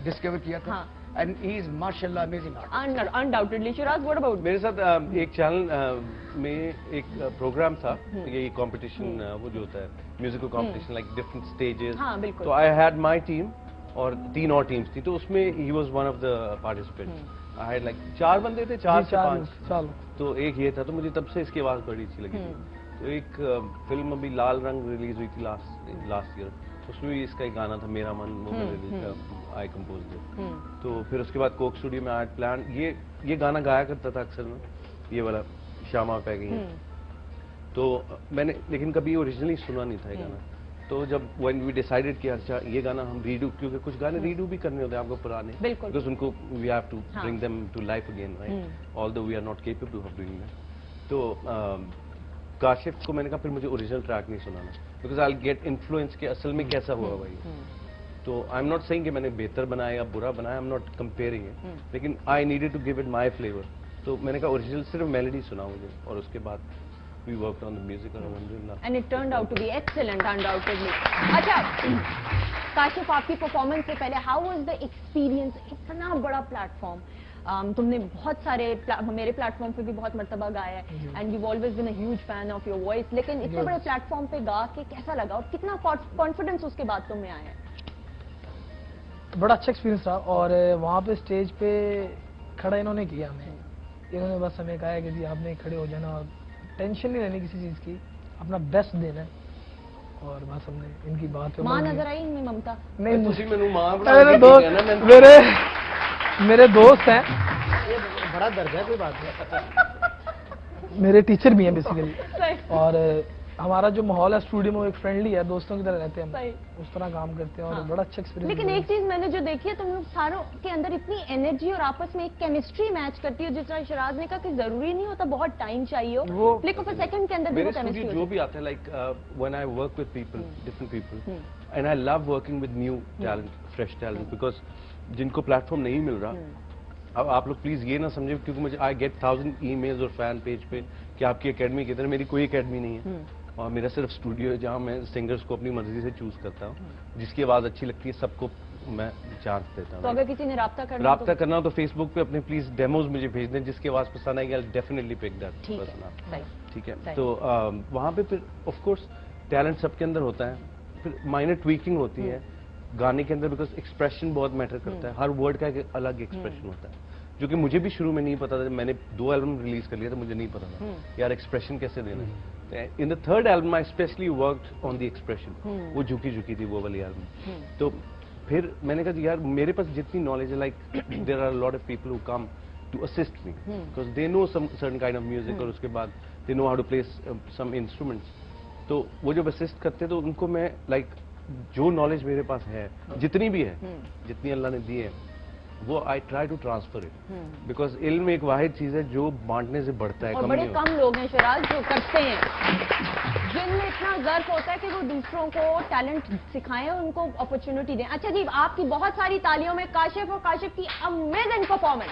डिस्कवर किया था, एंड ही इज माशाल्लाह amazing artist. Undoubtedly. Siraj what about? मेरे साथ एक चैनल में एक प्रोग्राम था, ये कंपटीशन वो जो होता है musical competition, like different stages. हाँ, बिल्कुल। तो आई हैड माय टीम और 3 और टीम्स थी, तो उसमें he was one of the participants. I had like 4 बंदे थे, 4 से 5, चलो। तो एक ये था। तो मुझे तब से इसकी आवाज बड़ी अच्छी लगी थी। तो एक फिल्म अभी लाल रंग रिलीज हुई थी लास्ट ईयर, उसमें भी इसका एक गाना था मेरा मन, वो मैंने आई कंपोज इट। तो फिर उसके बाद कोक स्टूडियो में आई प्लान, ये गाना गाया करता था अक्सर मैं, ये वाला शामा पै गई है। तो मैंने लेकिन कभी ओरिजिनली सुना नहीं था ये गाना। तो जब व्हेन वी डिसाइडेड कि अच्छा ये गाना हम रीडू, क्योंकि कुछ गाने रीडू भी करने होते हैं आपको पुराने, बिल्कुल। बिकॉज उनको we have to bring them to life again, right, although we are not capable of doing that. तो काशिफ को मैंने कहा फिर मुझे ओरिजिनल ट्रैक नहीं सुनाना, because I will get influence के असल में कैसा हुआ भाई। तो आई एम नॉट सेइंग कि मैंने बेहतर बनाया या बुरा बनाया, I am not comparing it, लेकिन I needed to give it my flavour. तो मैंने कहा ओरिजिनल सिर्फ मेलोडी सुना मुझे, और उसके बाद we worked on the music और अल्हम्दुलिल्लाह, and it turned out to be excellent undoubtedly. अच्छा काशिफ, आपकी परफॉर्मेंस से पहले हाउ वाज द एक्सपीरियंस? इतना बड़ा प्लेटफॉर्म, तुमने बहुत सारे मेरे प्लेटफॉर्म पे भी बहुत मर्तबा गाया है, and you always been a huge fan of your voice, लेकिन इतने बड़े प्लेटफॉर्म पे गा के कैसा लगा, और कितना कॉन्फिडेंस उसके बाद तुम में आया है? बड़ा अच्छा एक्सपीरियंस रहा, और वहाँ पे स्टेज पे खड़ा इन्होंने किया हमें, इन्होंने बस हमें कहा है कि जी आपने खड़े हो जाना, और टेंशन नहीं लेनी किसी चीज़ की, अपना बेस्ट देना है, और बस हमने इनकी बात पे माँ मान नजर आई इनमें, ममता? नहीं तुसी मैनू मां बना मेरे के दोस्त, कहना, मैं मेरे दोस्त हैं, ये बड़ा दर्द है, कोई बात नहीं। मेरे टीचर भी हैं बेसिकली, सही। और हमारा जो माहौल है स्टूडियो में वो एक फ्रेंडली है, दोस्तों की तरह रहते हैं सही। हम, उस तरह काम करते हैं, और हाँ। बड़ा अच्छा एक्सपीरियंस। लेकिन एक चीज मैंने जो देखी है, तुम लोग सारों के अंदर इतनी एनर्जी और आपस में एक केमिस्ट्री मैच करती है, जिस तरह शिराज ने कहा कि जरूरी नहीं होता बहुत टाइम चाहिए हो, लेकिन फिर सेकंड के अंदर भी वो मेरे केमिस्ट्री स्टूडियो जो भी आते हैं, like when I work with people, different people, and I love working with new talent, fresh talent, because जिनको प्लेटफॉर्म नहीं मिल रहा, अब आप लोग प्लीज ये ना समझे, क्योंकि मुझे आई गेट 1000 ईमेल्स और फैन पेज पे कि आपकी एकेडमी किधर है। मेरी कोई एकेडमी नहीं है, और मेरा सिर्फ स्टूडियो है जहाँ मैं सिंगर्स को अपनी मर्जी से चूज करता हूँ, जिसकी आवाज अच्छी लगती है सबको मैं चांस देता तो हूँ। अगर किसी ने राब्ता करना राब्ता करना हो तो फेसबुक पे अपने प्लीज डेमोज मुझे भेज दें, जिसकी आवाज पसंद आएगी, आई डेफिनेटली पिक दैट ठीक है, पर्सन अप। सही। ठीक है, सही। तो वहाँ पे फिर ऑफ कोर्स टैलेंट सबके अंदर होता है, फिर माइनर ट्वीकिंग होती है गाने के अंदर, बिकॉज एक्सप्रेशन बहुत मैटर करता है, हर वर्ड का एक अलग एक्सप्रेशन होता है, जो कि मुझे भी शुरू में नहीं पता था। मैंने 2 एल्बम रिलीज कर लिया था, मुझे नहीं पता था यार एक्सप्रेशन कैसे देना है। In the third album I specially worked on the expression, वो झुकी झुकी थी वो वाली एल्बम। तो फिर मैंने कहा यार मेरे पास जितनी नॉलेज है, like there are lot of people who come to assist me, because they know some certain kind of music, और उसके बाद they know how to play some instruments. तो वो जब असिस्ट करते तो उनको मैं लाइक जो नॉलेज मेरे पास है जितनी भी है, जितनी अल्लाह ने दी है, वो I try to transfer it, because इल्म एक वाहिद चीज है जो बांटने से बढ़ता है, और कम बड़े नहीं होता। कम लोग हैं शराज जो करते हैं, जिनमें इतना ज़र्फ होता है कि वो दूसरों को टैलेंट सिखाएं और उनको अपॉर्चुनिटी दें। अच्छा जी, आपकी बहुत सारी तालियों में काशिफ और काशिफ की अमेजिंग परफॉर्मेंस।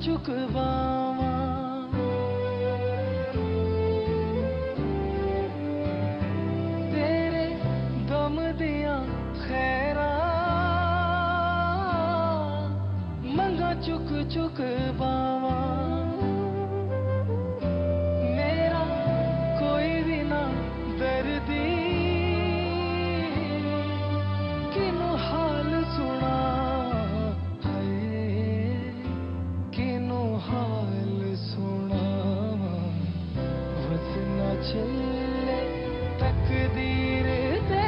चुक बावा तेरे दम दिया खैरा मंगा चुक चुक बावा मेरा कोई भी ना दर्दी किनु हाल सुना हाल सुनावा वतना चले तकदीर दे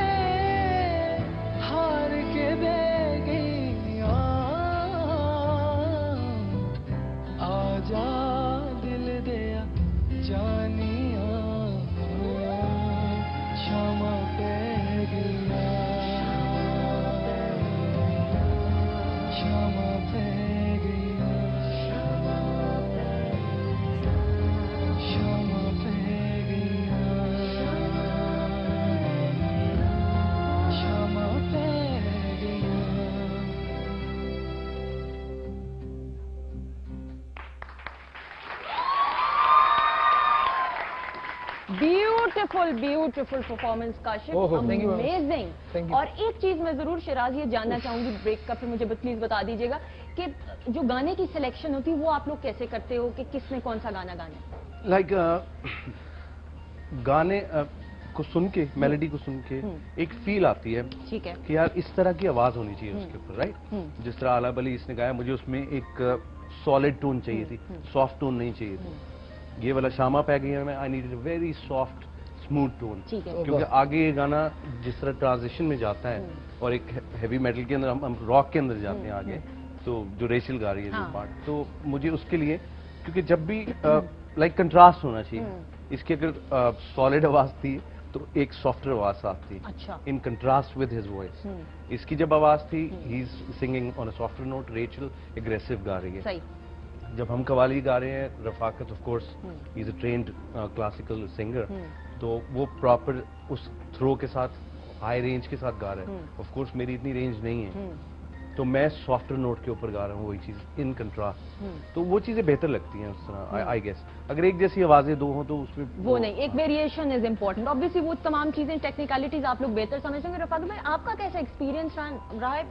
हार के दे गई आजा दिल दिया जानिया क्षमा पे गया क्षमा पे ब्यूटीफुल परफॉर्मेंस काशिफ, ओहो, thank you very much. Thank amazing. you. और एक चीज मैं जरूर शिराज ये जानना चाहूंगी ब्रेक का, फिर मुझे प्लीज बता दीजिएगा कि जो गाने की सिलेक्शन होती है वो आप लोग कैसे करते हो कि किसने कौन सा गाना गाना है? लाइक गाने को सुन के, मेलोडी को सुन के एक फील आती है ठीक है। कि यार इस तरह की आवाज होनी चाहिए उसके ऊपर, राइट? जिस तरह आला बली इसने गाया, मुझे उसमें एक सॉलिड टोन चाहिए थी, सॉफ्ट टोन नहीं चाहिए थी। ये वाला शामा पै गई में I needed a very soft smooth tone, ठीक है। क्योंकि आगे ये गाना जिस तरह ट्रांजिशन में जाता है और एक हेवी मेटल के अंदर हम रॉक के अंदर जाते हैं आगे, तो जो रेचल गा रही है जो पार्ट, तो मुझे उसके लिए, क्योंकि जब भी लाइक कंट्रास्ट होना चाहिए, इसकी अगर सॉलिड आवाज थी तो एक सॉफ्टर आवाज साथ थी, अच्छा। In contrast with his voice. इसकी जब आवाज थी, he is singing on a softer note, Rachel aggressive गा रही है। सही। जब हम कवाली गा रहे हैं, Rafaqat of course he is a trained classical singer, तो वो प्रॉपर उस थ्रो के साथ, हाई रेंज के साथ गा रहे हैं। ऑफ कोर्स मेरी इतनी रेंज नहीं है, तो मैं सॉफ्टर नोट के ऊपर गा रहा हूँ वही चीज इन कंट्रास्ट, तो वो चीजें बेहतर लगती हैं उस तरह आई गेस। अगर एक जैसी आवाजें दो हों तो उसमें वो नहीं, एक वेरिएशन इज इम्पोर्टेंट। ऑब्वियसली वो तमाम चीजें टेक्निकलिटीज आप लोग बेहतर समझते होंगे। रफाक भाई आपका कैसा एक्सपीरियंस रहा है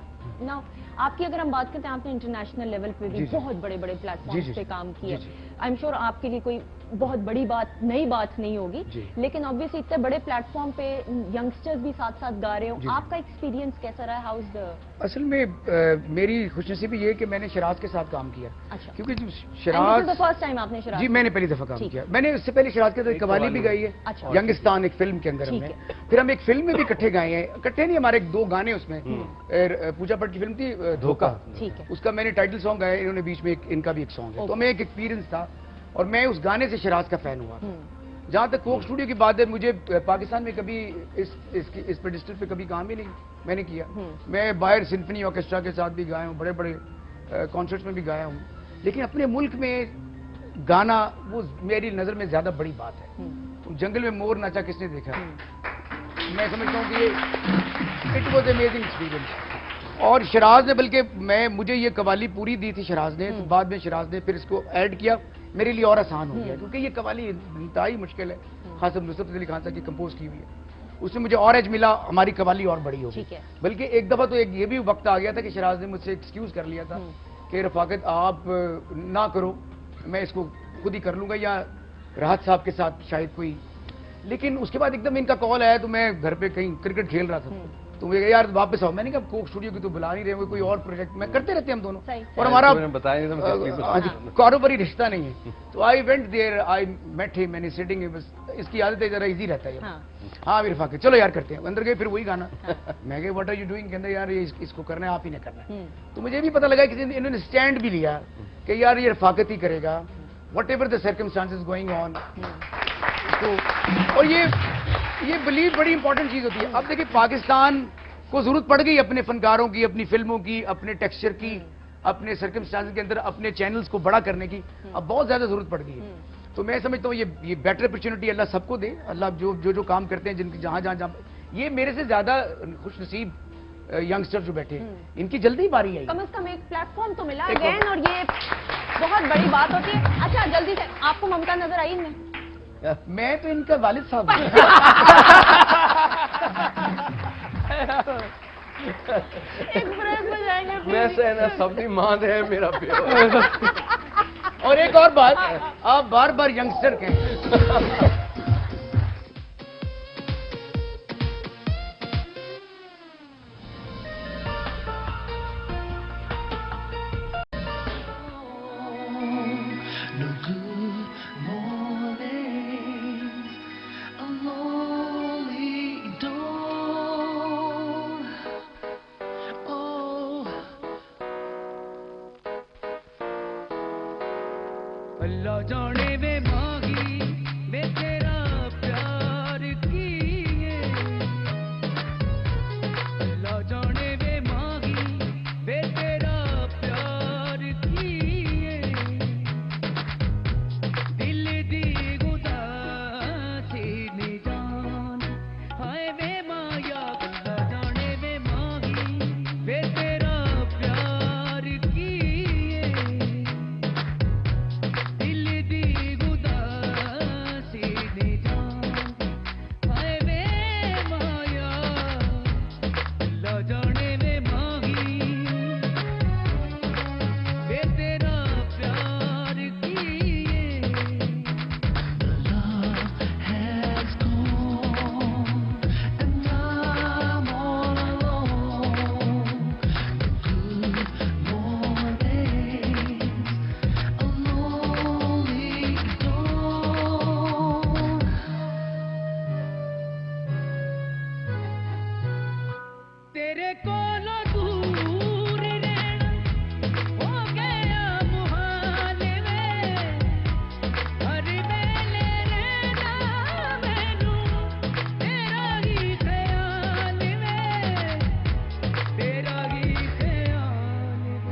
ना? आपकी अगर हम बात करते हैं, आपने इंटरनेशनल लेवल पे भी बहुत बड़े बड़े प्लेटफॉर्म्स पे काम किया। आई एम श्योर आपके लिए कोई बहुत बड़ी बात नई बात नहीं होगी, लेकिन ऑब्वियसली इतने बड़े प्लेटफॉर्म पे यंगस्टर्स भी साथ साथ गा रहे हो, आपका एक्सपीरियंस कैसा रहा? हाउ इज द असल में मेरी खुशनसीबी ये कि मैंने शराज के साथ काम किया। अच्छा। क्योंकि जो And Sharaj this is the first time आपने शराज? जी मैंने पहली दफा काम किया। मैंने उससे पहले शराज के साथ कवाली भी गाई है, अच्छा। यंगिस्तान एक फिल्म के अंदर ठीक हमने। फिर हम एक फिल्म में भी इकट्ठे गाए हैं, इकट्ठे नहीं, हमारे 2 गाने उसमें। पूजा भट्ट की फिल्म थी धोखा, ठीक है। उसका मैंने टाइटल सॉन्ग गाया, इन्होंने बीच में इनका भी एक सॉन्ग है। तो हमें एक एक्सपीरियंस था और मैं उस गाने से शराज का फैन हुआ। जहाँ तक कोक स्टूडियो की बात है, मुझे पाकिस्तान में कभी इस पेडिस्टल पे कभी काम ही नहीं मैंने किया। मैं बाहर सिम्फनी ऑर्केस्ट्रा के साथ भी गाया हूँ, बड़े बड़े कॉन्सर्ट्स में भी गाया हूँ, लेकिन अपने मुल्क में गाना वो मेरी नज़र में ज्यादा बड़ी बात है। जंगल में मोर नाचा किसने देखा? मैं समझता हूँ कि ये इट वॉज अमेजिंग एक्सपीरियंस। और शराज ने, बल्कि मुझे ये कवाली पूरी दी थी शराज ने, तो बाद में शराज ने फिर इसको ऐड किया, मेरे लिए और आसान हो गया, क्योंकि ये कवाली इंतहाई मुश्किल है, खासकर नुसरत अली खान साहब की कंपोज की हुई है। उसमें मुझे और एज मिला, हमारी कवाली और बड़ी हो गई। बल्कि एक दफा तो ये भी वक्त आ गया था कि शराज ने मुझसे एक्सक्यूज कर लिया था कि रफाकत आप ना करो, मैं इसको खुद ही कर लूंगा, या राहत साहब के साथ शायद कोई। लेकिन उसके बाद एकदम इनका कॉल आया, तो मैं घर पे कहीं क्रिकेट खेल रहा था, तो मुझे यार वापस आओ। मैंने कहा कोक स्टूडियो की तो बुला नहीं रहे, कोई और प्रोजेक्ट में करते रहते हम दोनों, और हमारा कारोबारी रिश्ता नहीं है। तो I went there, I met him and sitting, इसकी आदत है, जरा इजी रहता है। हाँ मेरे फाके चलो यार करते हैं। अंदर गए, फिर वही गाना। मैं गए व्हाट आर यू डूइंग, कहते यार ये इसको करना है, आप ही ने करना है। तो मुझे भी पता लगा कि इन्होंने स्टैंड भी लिया कि यार ये रफाकत ही करेगा, what ever the circumstances going on. और ये बिलीव बड़ी इंपॉर्टेंट चीज होती है। अब देखिए पाकिस्तान को जरूरत पड़ गई अपने फनकारों की, अपनी फिल्मों की, अपने टेक्सचर की, अपने सर्कमस्टांसेस के अंदर अपने चैनल्स को बड़ा करने की अब बहुत ज्यादा जरूरत पड़ गई है। तो मैं समझता हूँ ये बेटर अपॉर्चुनिटी अल्लाह सबको दे। अल्लाह जो काम करते हैं, जिनकी जहां ये मेरे से ज्यादा खुशनसीब यंगस्टर जो बैठे हैं, इनकी जल्दी बारी आई। कम से कम एक प्लेटफॉर्म तो मिला अगेन, और ये बहुत बड़ी बात होती है। अच्छा जल्दी से, आपको ममता नजर आई इनमें? मैं तो इनका वालिद साहब एक ब्रेक में जाएंगे मैं सहना सबनी मां है मेरा प्यो। और एक और बात, आप बार बार यंगस्टर कहें। अल्लाह जाने वे मांगी मैं तेरा प्यार किए, अल्लाह जाने वे मांगी मैं तेरा प्यार किए, दिल दी गुदासी ने जान हाय वे माया। अल्लाह जाने वे मांगी मैं तेरा प्यार किए, दिल दी गुदासी ने जान हाय वे माया। अल्लाह जाने वे मांगी वे तेरा प्यार किए। The love has gone and I'm all alone. Good morning, a lonely dawn. तेरे कोलों दूर रहना हो गया मुहाल वे, हर वेले रहना मैनू तेरा ही ख्याल वे, तेरा ही ख्याल वे।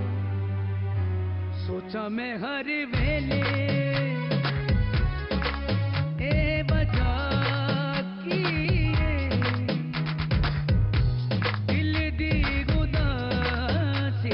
सोचा मैं हर वेले ए बजा की दिल दी गुदासी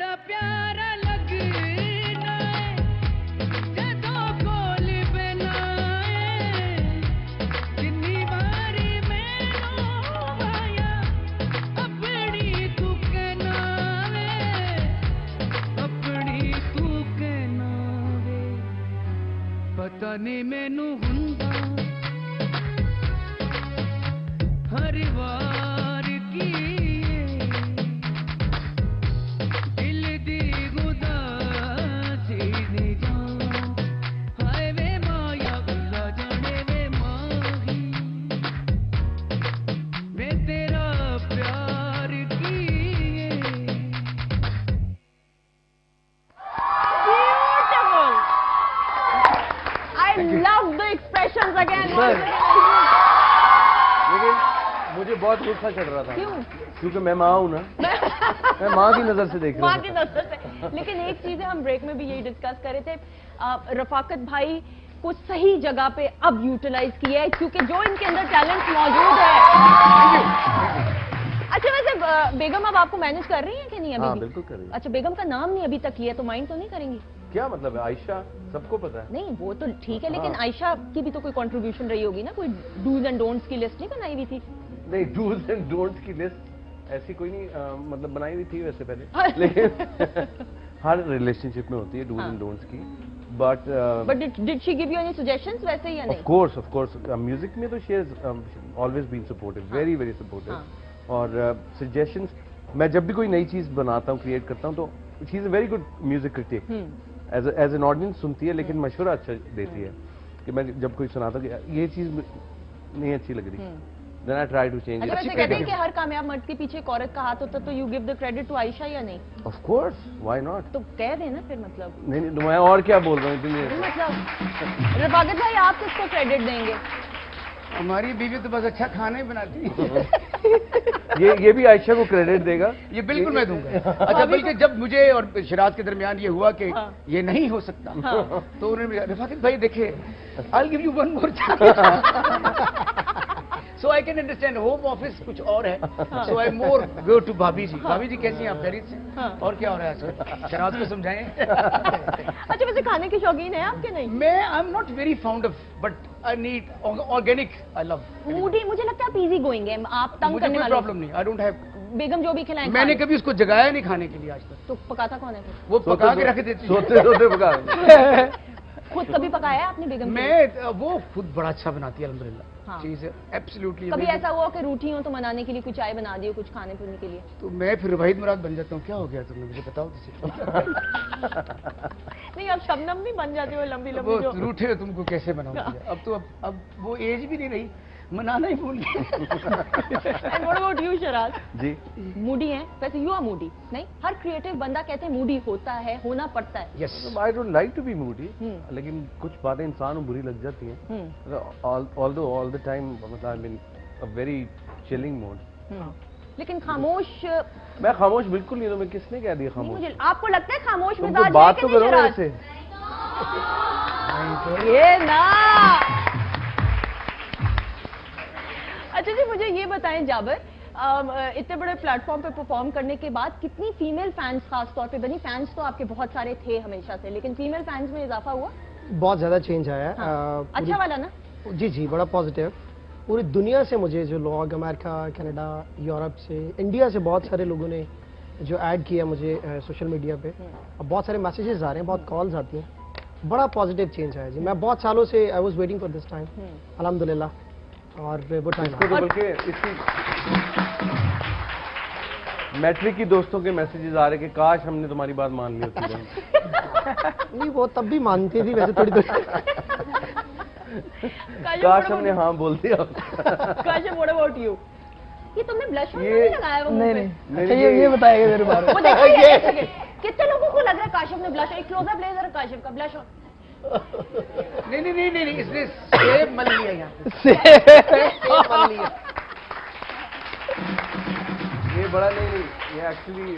बड़ा प्यारा लगना है जदों कोल बनाए जिन्नी बारी मैनू आया अपनी तू कहना वे अपनी तू कहना वे पता नहीं मैनू हुंदा हर वार की दिल दी उदासी ने जान हाय वे माया उल्ला जाने वे माही मैं तेरा प्यार की Beautiful. I love the expressions again. लेकिन मुझे बहुत गुस्सा चढ़ रहा था क्यों? क्योंकि मैं माँ हूँ ना मैं माँ की नजर से देख रहा माँ था की नजर से। लेकिन एक चीज है, हम ब्रेक में भी यही डिस्कस कर रहे थे, रफाकत भाई को सही जगह पे अब यूटिलाइज किया है क्योंकि जो इनके अंदर टैलेंट मौजूद है। अच्छा वैसे बेगम अब आपको मैनेज कर रही है कि नहीं अभी हाँ भी? बिल्कुल करेंगे। अच्छा बेगम का नाम नहीं अभी तक लिया तो माइंड तो नहीं करेंगी? क्या मतलब है आयशा सबको पता है। नहीं वो तो ठीक है, लेकिन हाँ। आयशा की भी तो कोई कंट्रीब्यूशन रही होगी ना, कोई डूज एंड डोंट्स की लिस्ट नहीं बनाई हुई थी? नहीं डूज एंड डोंट्स की लिस्ट ऐसी कोई नहीं मतलब बनाई हुई थी वैसे पहले हाँ। लेकिन हर रिलेशनशिप में होती है डूज हाँ। एंड डोंट्स की but but did she give you any suggestions वैसे या नहीं? ऑफ कोर्स म्यूजिक में तो she has always been supportive very very supportive और सजेशंस मैं जब भी कोई नई चीज बनाता हूँ क्रिएट करता हूँ तो she is a very good music critic as an audience सुनती है लेकिन मशवरा अच्छा देती है कि मैं जब कोई सुनाता हूँ कि ये चीज नहीं अच्छी लग रही then I try to change अच्छा इट वैसे कहते हैं कि हर कामयाब मर्द के पीछे एक औरत का हाथ होता है, तो you give the credit to Ayesha या नहीं? ऑफ कोर्स व्हाई नॉट तो कह देना फिर मतलब नहीं नहीं तो मैं और क्या बोल रहा हूँ इतनी देर से? मतलब रफाकत भाई आप किसको क्रेडिट देंगे? हमारी बीवी तो बस अच्छा खाना ही बनाती है ये भी आयशा को क्रेडिट देगा ये बिल्कुल मैं दूंगा। अच्छा बल्कि जब मुझे और शिराज के दरमियान ये हुआ कि हाँ। ये नहीं हो सकता तो उन्होंने रफाकत भाई देखे I give you one more so I can understand home office कुछ और है सो आई मोर गो टू भाभी जी। भाभी जी कैसी हैं आप? खैरियत से? हाँ। और क्या हो रहा है आजकल? शिराज को समझाएं अच्छा वैसे खाने के शौकीन है आपके नहीं? मैं आई am not very found of but I need organic I love Moody मुझे लगता है आप इजी गोइंग है, आप तंग मुझे करने कोई वाले प्रॉब्लम नहीं आई डोंट हैव बेगम जो भी खिलाएं मैंने खा कभी उसको जगाया नहीं खाने के लिए आज तक लो। तो पकाता कौन है फिर? वो पका के रख देती है। सोते सोते पका खुद कभी पकाया है आपने बेगम के लिए? मैं वो खुद बड़ा अच्छा बनाती है अल्हम्दुलिल्लाह हाँ। चीज एब्सोल्युटली कभी ऐसा हुआ कि रूठी हो तो मनाने के लिए कुछ चाय बना दी हो, कुछ खाने पीने के लिए? तो मैं फिर वहीद मुराद बन जाता हूँ। क्या हो गया तुमने मुझे बताओ नहीं आप शबनम नहीं बन जाते हो लंबी वो लंबी जो रूठे हो तुमको कैसे बनाऊंगी अब तो अब वो एज भी नहीं रही मनाना ही भूल गया and what about you Sheraz? जी मूडी है वैसे? यू आर मूडी नहीं? हर क्रिएटिव बंदा कहते हैं मूडी होता है, होना पड़ता है। Yes I don't like to be moody लेकिन कुछ बातें इंसान को बुरी लग जाती हैं ऑल्दो ऑल द टाइम मतलब I mean a very chilling mode लेकिन खामोश मैं खामोश बिल्कुल नहीं हूँ। मैं किसने कह दिया नहीं, खामोश? मुझे आपको लगता है खामोश तुमको मिजाज बात है तो कि नहीं करो शराज? ऐसे ये ना अच्छा जी मुझे ये बताएं जाबर, इतने बड़े प्लेटफॉर्म पे परफॉर्म करने के बाद कितनी फीमेल फैंस खास तौर पे बनी? फैंस तो आपके बहुत सारे थे हमेशा से, लेकिन फीमेल फैंस में इजाफा हुआ? बहुत ज़्यादा चेंज आया है। हाँ। अच्छा वाला ना? जी जी बड़ा पॉजिटिव। पूरी दुनिया से मुझे जो लोग अमेरिका, कनाडा, यूरोप से, इंडिया से बहुत सारे लोगों ने जो ऐड किया मुझे सोशल मीडिया पे, और बहुत सारे मैसेजेस आ रहे हैं, बहुत कॉल्स आती हैं। बड़ा पॉजिटिव चेंज आया जी। मैं बहुत सालों से I was waiting for this time, अल्हम्दुलिल्लाह, और वो टाइम इसको तो बल्कि इसकी मैट्रिक की दोस्तों के मैसेजेस आ रहे कि काश हमने तुम्हारी बात मान ली होती है। नहीं, वो तब भी मानती थी वैसे थोड़ी थोड़ी। काश हमने हाँ बोल दिया। काश व्हाट अबाउट यू? ये तुमने ब्लश ऑन ये- नहीं लगाया वो मुंह नहीं पे? नहीं अच्छा ये बताएगा मेरे बारे में। वो देखिए एक सेकंड, कितने लोगों को लग रहा है काशिफ ने ब्लश, एक क्लोजअप ले जरा काशिफ का ब्लश ऑन। नहीं नहीं नहीं नहीं इसने सेब मल लिया यहाँ पे। सेब मल लिया। ये बड़ा नहीं ये एक्चुअली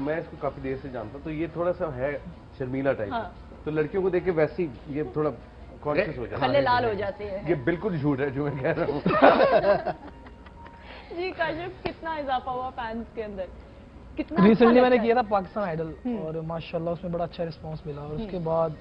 मैं इसको काफी देर से जानता हूँ, तो ये थोड़ा सा है शर्मीला टाइप। हाँ। तो लड़कियों को देख के वैसे ही ये थोड़ा कॉन्शियस हो जाता खल्ले है। लाल हो जाते हैं। ये बिल्कुल झूठ है जो मैं कह रहा हूँ। जी काशिफ, कितना इजाफा हुआ फैंस के अंदर? कितना रिसेंटली अच्छा मैंने लगता किया था पाकिस्तान आइडल और माशाल्लाह उसमें बड़ा अच्छा रिस्पांस मिला और उसके बाद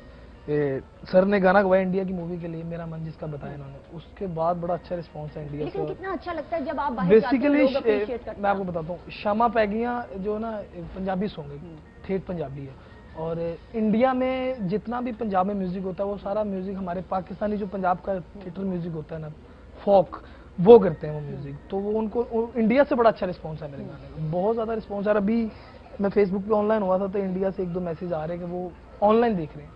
सर ने गाना गवाया इंडिया की मूवी के लिए, मेरा मन जिसका बताया इन्होंने, उसके बाद बड़ा अच्छा रिस्पांस है इंडिया लेकिन से। कितना अच्छा लगता है जब आप बाहर जाते हो, बेसिकली लोग appreciate करते हैं। मैं आपको बताता हूँ, शामा पैगियाँ जो ना पंजाबी सॉन्ग है, ठेठ पंजाबी है, और इंडिया में जितना भी पंजाब में म्यूजिक होता है वो सारा म्यूजिक हमारे पाकिस्तानी जो पंजाब का थिएटर म्यूजिक होता है ना, फोक, वो करते हैं वो म्यूजिक, तो वो उनको इंडिया से बड़ा अच्छा रिस्पॉन्स है मेरे गाने का, बहुत ज्यादा रिस्पॉन्स है। अभी मैं फेसबुक पे ऑनलाइन हुआ था तो इंडिया से 1-2 मैसेज आ रहे हैं कि वो ऑनलाइन देख रहे हैं,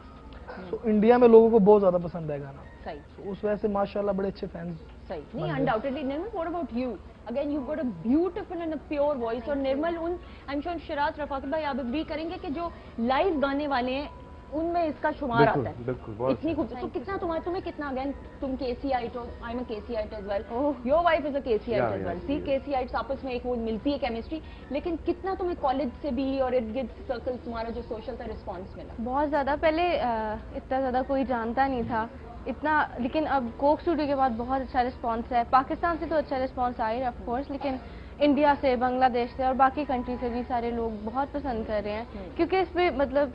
तो इंडिया में लोगों को बहुत ज्यादा पसंद है गाना, सही तो उस वजह से माशाल्लाह बड़े अच्छे फैंस। सही नहीं, undoubtedly Nirmal, what about you? Again you got a beautiful and a pure voice, और निर्मल उन, I am sure Siraj Rafaqat भाई आप एग्री करेंगे कि जो लाइव गाने वाले हैं उनमें इसका शुमार बिल्कुल, आता है। बिल्कुल, बहुत इतनी खूबसूरत, तो कितना तुम्हें कितना, अगेन तुम केसीआईट हो, I am a Karachiite as well, your wife is a Karachiite Yeah, as well, yeah. See Karachiites आपस में एक वो मिलती है केमिस्ट्री, लेकिन कितना तुम्हें कॉलेज से भी और इर्द गिर्द सर्कल तुम्हारा जो सोशल था रिस्पॉन्स मिला? बहुत ज़्यादा, पहले इतना ज़्यादा कोई जानता नहीं था इतना, लेकिन अब कोक स्टूडियो के बाद बहुत अच्छा रिस्पांस है। पाकिस्तान से तो अच्छा रिस्पांस आ ही रहा है ऑफ कोर्स, लेकिन इंडिया से, बांग्लादेश से और बाकी कंट्री से भी सारे लोग बहुत पसंद कर रहे हैं, क्योंकि इसमें मतलब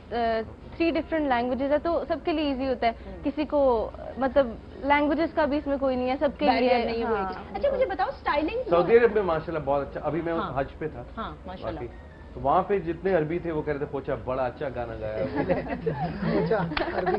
3 डिफरेंट लैंग्वेजेस है तो सबके लिए इजी होता है। किसी को मतलब लैंग्वेजेस का भी इसमें कोई नहीं है, सबके लिए Barrier नहीं है वो हाँ। एक। अच्छा मुझे बताओ स्टाइलिंग सऊदी अरब में माशाल्लाह बहुत अच्छा, अभी मैं हाँ। हज पे था, हाँ माशाल्लाह, बाकी तो वहाँ पे जितने अरबी थे वो कह रहे थे पोचा बड़ा अच्छा गाना गाया है। अच्छा, अरबी।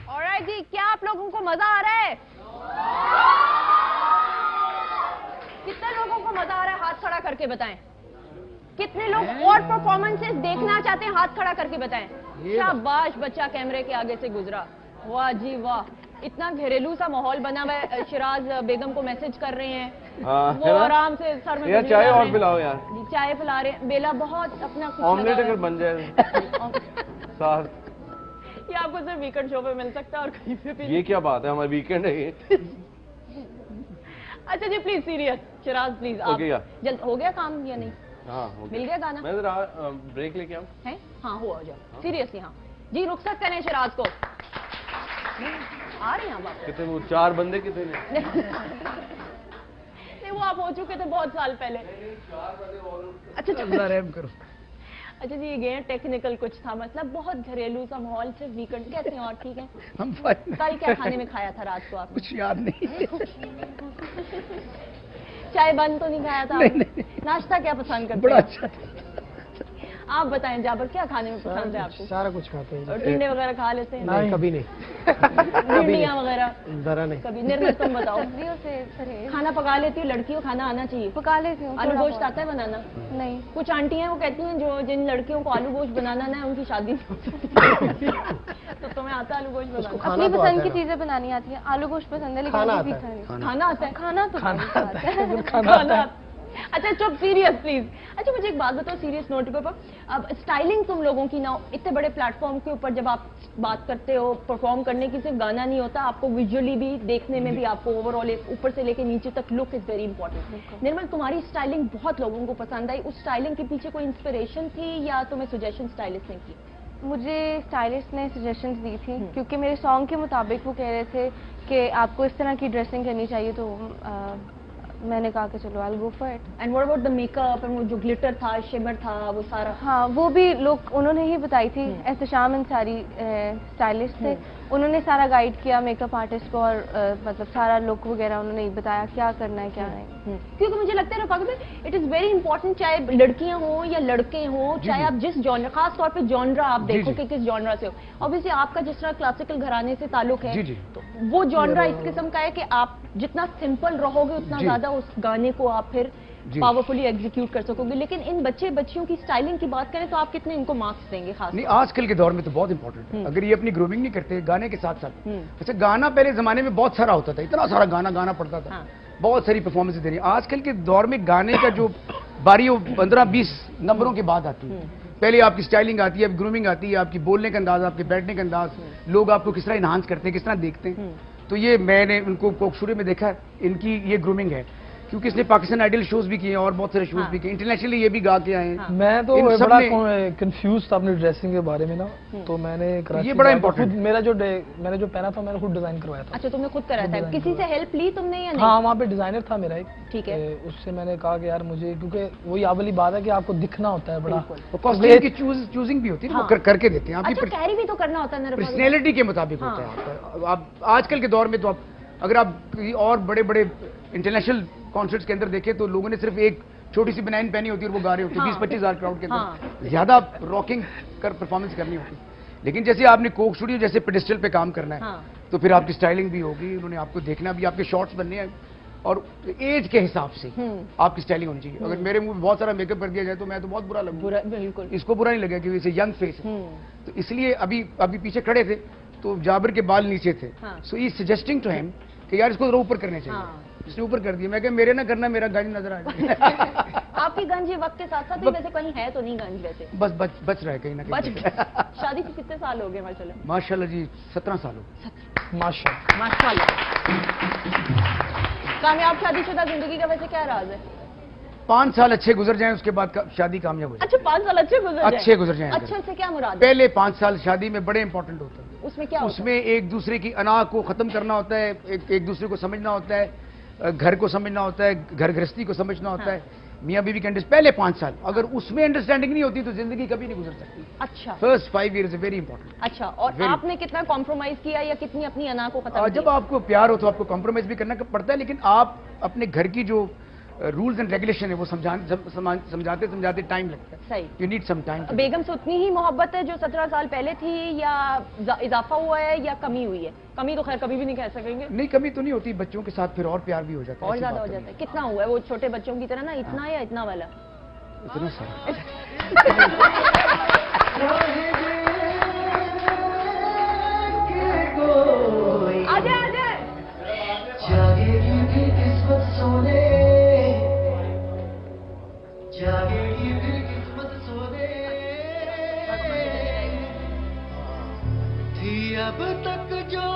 ऑलराइट जी, क्या आप लोगों को मजा आ रहा है? कितने लोगों को मजा आ रहा है? हाथ खड़ा करके बताएं। कितने लोग और परफॉर्मेंसेस देखना चाहते हैं? हाथ खड़ा करके बताएं। शाबाश, बच्चा कैमरे के आगे से गुजरा, वाह जी वाह। इतना घरेलू सा माहौल बना हुआ है, शिराज बेगम को मैसेज कर रहे हैं, हाँ, वो है ना? आराम से सर में यार बिजली चाय डाल और रहे हैं। पिलाओ यार, जी, चाय पिला रहे हैं। बेला बहुत अपना कुछ ऑमलेट लगा अगर हुआ बन जाए है। साथ। ये आपको सिर्फ वीकेंड शो पे मिल सकता है और कहीं पे भी ये क्या बात है, हमारा वीकेंड है ये। अच्छा जी प्लीज सीरियस, शिराज प्लीज हो आप गया? जल्द हो गया काम या नहीं? हाँ हो मिल गया गाना? मैं जरा ब्रेक लेके आऊँ। है हाँ, हो जाओ सीरियसली। हाँ जी, रुखसत करें शिराज को। आ रहे हैं आप वापस? कितने वो 4 बंदे कितने ने? नहीं वो आप हो चुके थे बहुत साल पहले। अच्छा अल्लाह रहम करो। अच्छा जी, ये टेक्निकल कुछ था, मतलब बहुत घरेलू सा माहौल, सिर्फ वीकेंड। कैसे हैं और ठीक है? हम फाइन। कल क्या खाने में खाया था रात को आपने? कुछ याद नहीं। चाय बंद तो नहीं खाया था नहीं, आपने? नहीं। नाश्ता क्या पसंद करते बड़ा हैं? अच्छा था। आप बताएं जाबर, क्या खाने में पसंद है आपको? सारा कुछ खाते हैं। और टिंडे वगैरह खा लेते हैं? नहीं, कभी नहीं, भिंडियाँ वगैरह जरा नहीं। कभी? निर्मल तुम बताओ। सब्जियों से परहेज खाना पका लेती हो? लड़कियों खाना आना चाहिए। पका लेती हूँ आलू थोड़ा गोश्त बहुत। आता है बनाना? नहीं, कुछ आंटी हैं वो कहती हैं जो जिन लड़कियों को आलू गोश्त बनाना ना है उनकी शादी नहीं हो सकती। तो तुम्हें आता है आलू गोश्त उसको बनाना? खाना अपनी तो पसंद आता की है ना। चीजें बनानी आती है। आलू गोश्त पसंद है लेकिन खाना अभी आता है। सीखा नहीं। खाना आता है? खाना तो खाना बहुत आता है। खाना अच्छा चुप, सीरियस प्लीज। अच्छा मुझे एक बात बताओ सीरियस नोट के ऊपर, अब स्टाइलिंग तुम लोगों की ना, इतने बड़े प्लेटफॉर्म के ऊपर जब आप बात करते हो, परफॉर्म करने की सिर्फ गाना नहीं होता, आपको विजुअली भी देखने में भी, आपको ओवरऑल ऊपर से लेके नीचे तक लुक इज वेरी इंपॉर्टेंट। निर्मल, तुम्हारी स्टाइलिंग बहुत लोगों को पसंद आई, उस स्टाइलिंग के पीछे कोई इंस्पिरेशन थी या तुम्हें सजेशन स्टाइलिस्ट ने की? मुझे स्टाइलिस्ट ने सजेशंस दी थी, क्योंकि मेरे सॉन्ग के मुताबिक वो कह रहे थे कि आपको इस तरह की ड्रेसिंग करनी चाहिए, तो मैंने कहा कि चलो I will go for it. And what about the makeup and वो जो ग्लिटर था, शिमर था, वो सारा? हाँ, वो भी लोग उन्होंने ही बताई थी। एहतशाम अंसारी स्टाइलिस्ट थे, उन्होंने सारा गाइड किया मेकअप आर्टिस्ट को, और मतलब सारा लुक वगैरह उन्होंने ही बताया क्या करना है क्या नहीं। क्योंकि मुझे लगता है रफाकत भाई, इट इज वेरी इंपॉर्टेंट, चाहे लड़कियां हों या लड़के हों, चाहे आप जिस जॉनर, खास तौर पे जॉनरा आप देखो कि किस जॉनरा से हो। ऑब्वियसली आपका जिस तरह क्लासिकल घराने से ताल्लुक है, जी, जी। तो वो जॉनरा इस किस्म का है कि आप जितना सिंपल रहोगे उतना जी। ज्यादा उस गाने को आप फिर जी। पावरफुली एग्जीक्यूट कर सकोगे। लेकिन इन बच्चे बच्चियों की स्टाइलिंग की बात करें तो आप कितने इनको मार्क्स देंगे? खास नहीं, आजकल के दौर में तो बहुत इंपॉर्टेंट है। अगर ये अपनी ग्रूमिंग नहीं करते गाने के साथ साथ, वैसे गाना पहले जमाने में बहुत सारा होता था, इतना सारा गाना गाना पड़ता था, हाँ। बहुत सारी परफॉर्मेंस देनी। आजकल के दौर में गाने का जो बारी 15-20 नंबरों के बाद आती है। पहले आपकी स्टाइलिंग आती है, अब ग्रूमिंग आती है, आपकी बोलने का अंदाज, आपके बैठने का अंदाज, लोग आपको किस तरह इन्हांस करते हैं, किस तरह देखते हैं। तो ये मैंने उनको कोकसूरे में देखा, इनकी ये ग्रूमिंग है, क्योंकि इसने पाकिस्तान आइडल शोज भी किए और बहुत सारे शोज भी किए, इंटरनेशनली ये भी गा के आए हैं। मैं तो इन सब बड़ा ने- कंफ्यूज था अपनी ड्रेसिंग के बारे में ना, तो मैंने कराची ये बड़ा जाकर important खुद मैंने जो पहना था मैंने खुद डिजाइन करवाया था। अच्छा, तुमने खुद करा था, डिजाइन किसी से हेल्प ली तुमने या नहीं? हाँ, वहाँ पे डिजाइनर था मेरा एक, ठीक है। उससे मैंने कहा कि यार मुझे, क्योंकि वही आप वाली बात है कि आपको दिखना होता है बड़ा, तो कॉस्ट्यूम की चूजिंग भी होती है ना, वो करके देते हैं अच्छा, आपकी कैरी भी तो करना होता है ना, पर्सनैलिटी के मुताबिक होता है आपका। आप आजकल के दौर में तो आप अगर आप किसी और बड़े बड़े इंटरनेशनल कॉन्सर्ट्स के अंदर देखें तो लोगों ने सिर्फ एक छोटी सी बनाइन पहनी होती है और वो गा रहे होते हैं, 20-25 हज़ार क्राउड के अंदर, ज्यादा रॉकिंग कर परफॉर्मेंस करनी होती है। लेकिन जैसे आपने कोक स्टूडियो जैसे पेडिस्टल पे काम करना है, तो फिर आपकी स्टाइलिंग भी होगी, उन्होंने आपको देखना भी, आपके शॉट्स बनने हैं और एज के हिसाब से आपकी स्टाइलिंग होनी चाहिए। अगर मेरे मुंह में बहुत सारा मेकअप कर दिया जाए तो मैं तो बहुत बुरा लगूंगा, बिल्कुल इसको बुरा नहीं लगेगा क्योंकि इसे यंग फेस है। तो इसलिए अभी पीछे खड़े थे तो जाबिर के बाल नीचे थे, सो ई सजेस्टिंग टू हिम कि यार इसको जरा ऊपर करने चाहिए, इसने ऊपर कर दिया। मैं कहा मेरे ना करना, मेरा गंज नजर आ जाए। आपकी गंज ये वक्त के साथ साथ ही वैसे कहीं है तो नहीं गंज वैसे बस बच रहा है कहीं ना बच कहीं। गया। शादी को कितने साल हो गए माशाल्लाह? माशाल्लाह जी 17 साल हो गए। माशाल्लाह। माशाल्लाह। कामयाब शादीशुदा जिंदगी का वैसे क्या राज है? 5 साल अच्छे गुजर जाएं उसके बाद शादी कामयाब हो जाए। अच्छा, 5 साल अच्छे गुजर जाए? अच्छे गुजर जाएं। अच्छे से क्या मुराद है? पहले 5 साल शादी में बड़े इंपॉर्टेंट होते हैं। उसमें क्या होता उसमें एक दूसरे की अना को खत्म करना होता है, एक दूसरे को समझना होता है, घर को समझना होता है, घर गृहस्थी को समझना होता है, मियाँ बीवी के पहले 5 साल अगर उसमें अंडरस्टैंडिंग नहीं होती तो जिंदगी कभी नहीं गुजर सकती। अच्छा, फर्स्ट 5 years वेरी इंपॉर्टेंट। अच्छा, और आपने कितना कॉम्प्रोमाइज किया या कितनी अपनी अना को खत्म जब किया? आपको प्यार हो तो आपको कॉम्प्रोमाइज भी करना पड़ता है, लेकिन आप अपने घर की जो रूल्स एंड रेगुलेशन है वो समझाते टाइम लगता है। सही। You need some time. बेगम से उतनी ही मोहब्बत है जो 17 साल पहले थी या इजाफा हुआ है या कमी हुई है? कमी तो खैर कभी भी नहीं कह सकेंगे, नहीं कमी तो नहीं होती, बच्चों के साथ फिर और प्यार भी हो जाता है, और ऐसी ज्यादा बात हो तो जाता है। कितना हुआ है वो छोटे बच्चों की तरह ना, इतना या इतना वाला? नहीं। इतना सारा आजा आजा। थी अब तक जो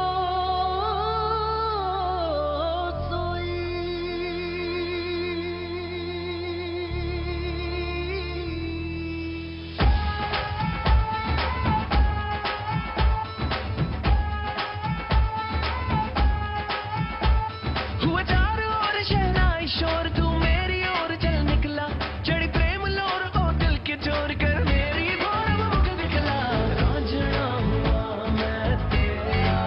हुआ चारों ओर शहनाई शोर, तू मेरी ओर चल निकला, चढ़ी प्रेम लोर ओ दिल के चोर कर मेरी भोर मुख दिखला। रांझना हुआ मैं तेरा,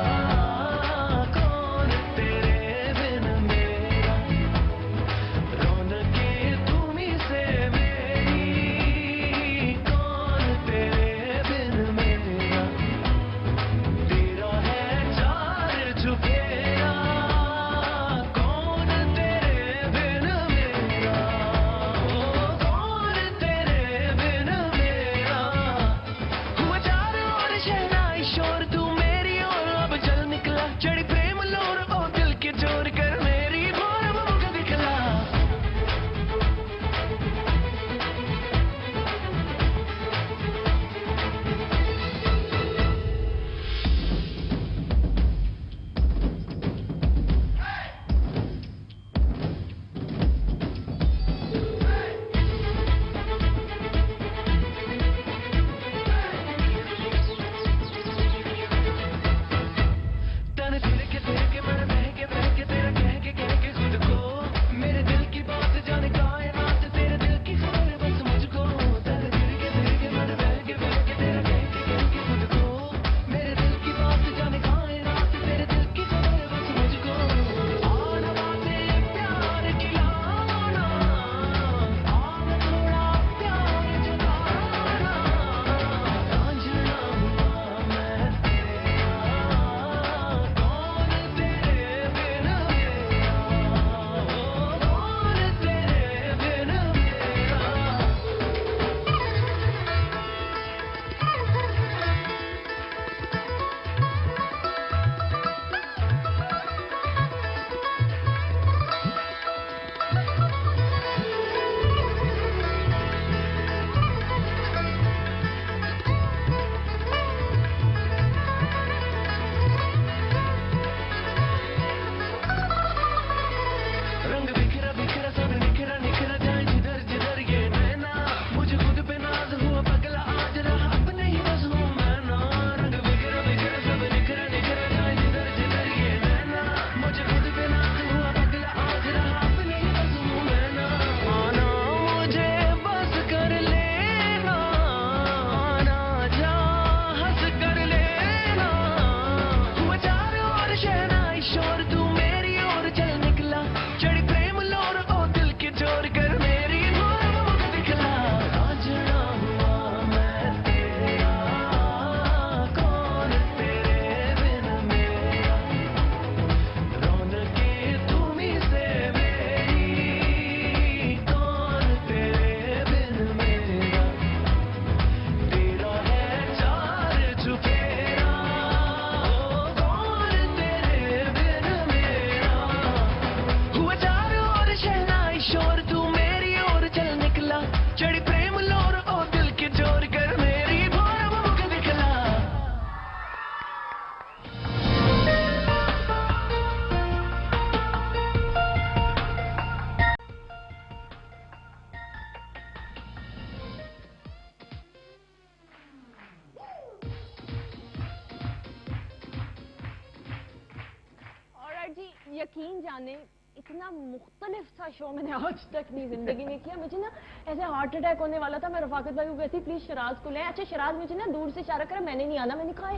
यकीन जाने इतना मुख्तलिफ सा शो मैंने आज तक नहीं जिंदगी में किया। मुझे ना ऐसे हार्ट अटैक होने वाला था, मैं रफाकत भाई को कहती प्लीज शराज को ले। अच्छा शराज मुझे ना दूर से इशारा करा, मैंने नहीं आना। मैंने कहा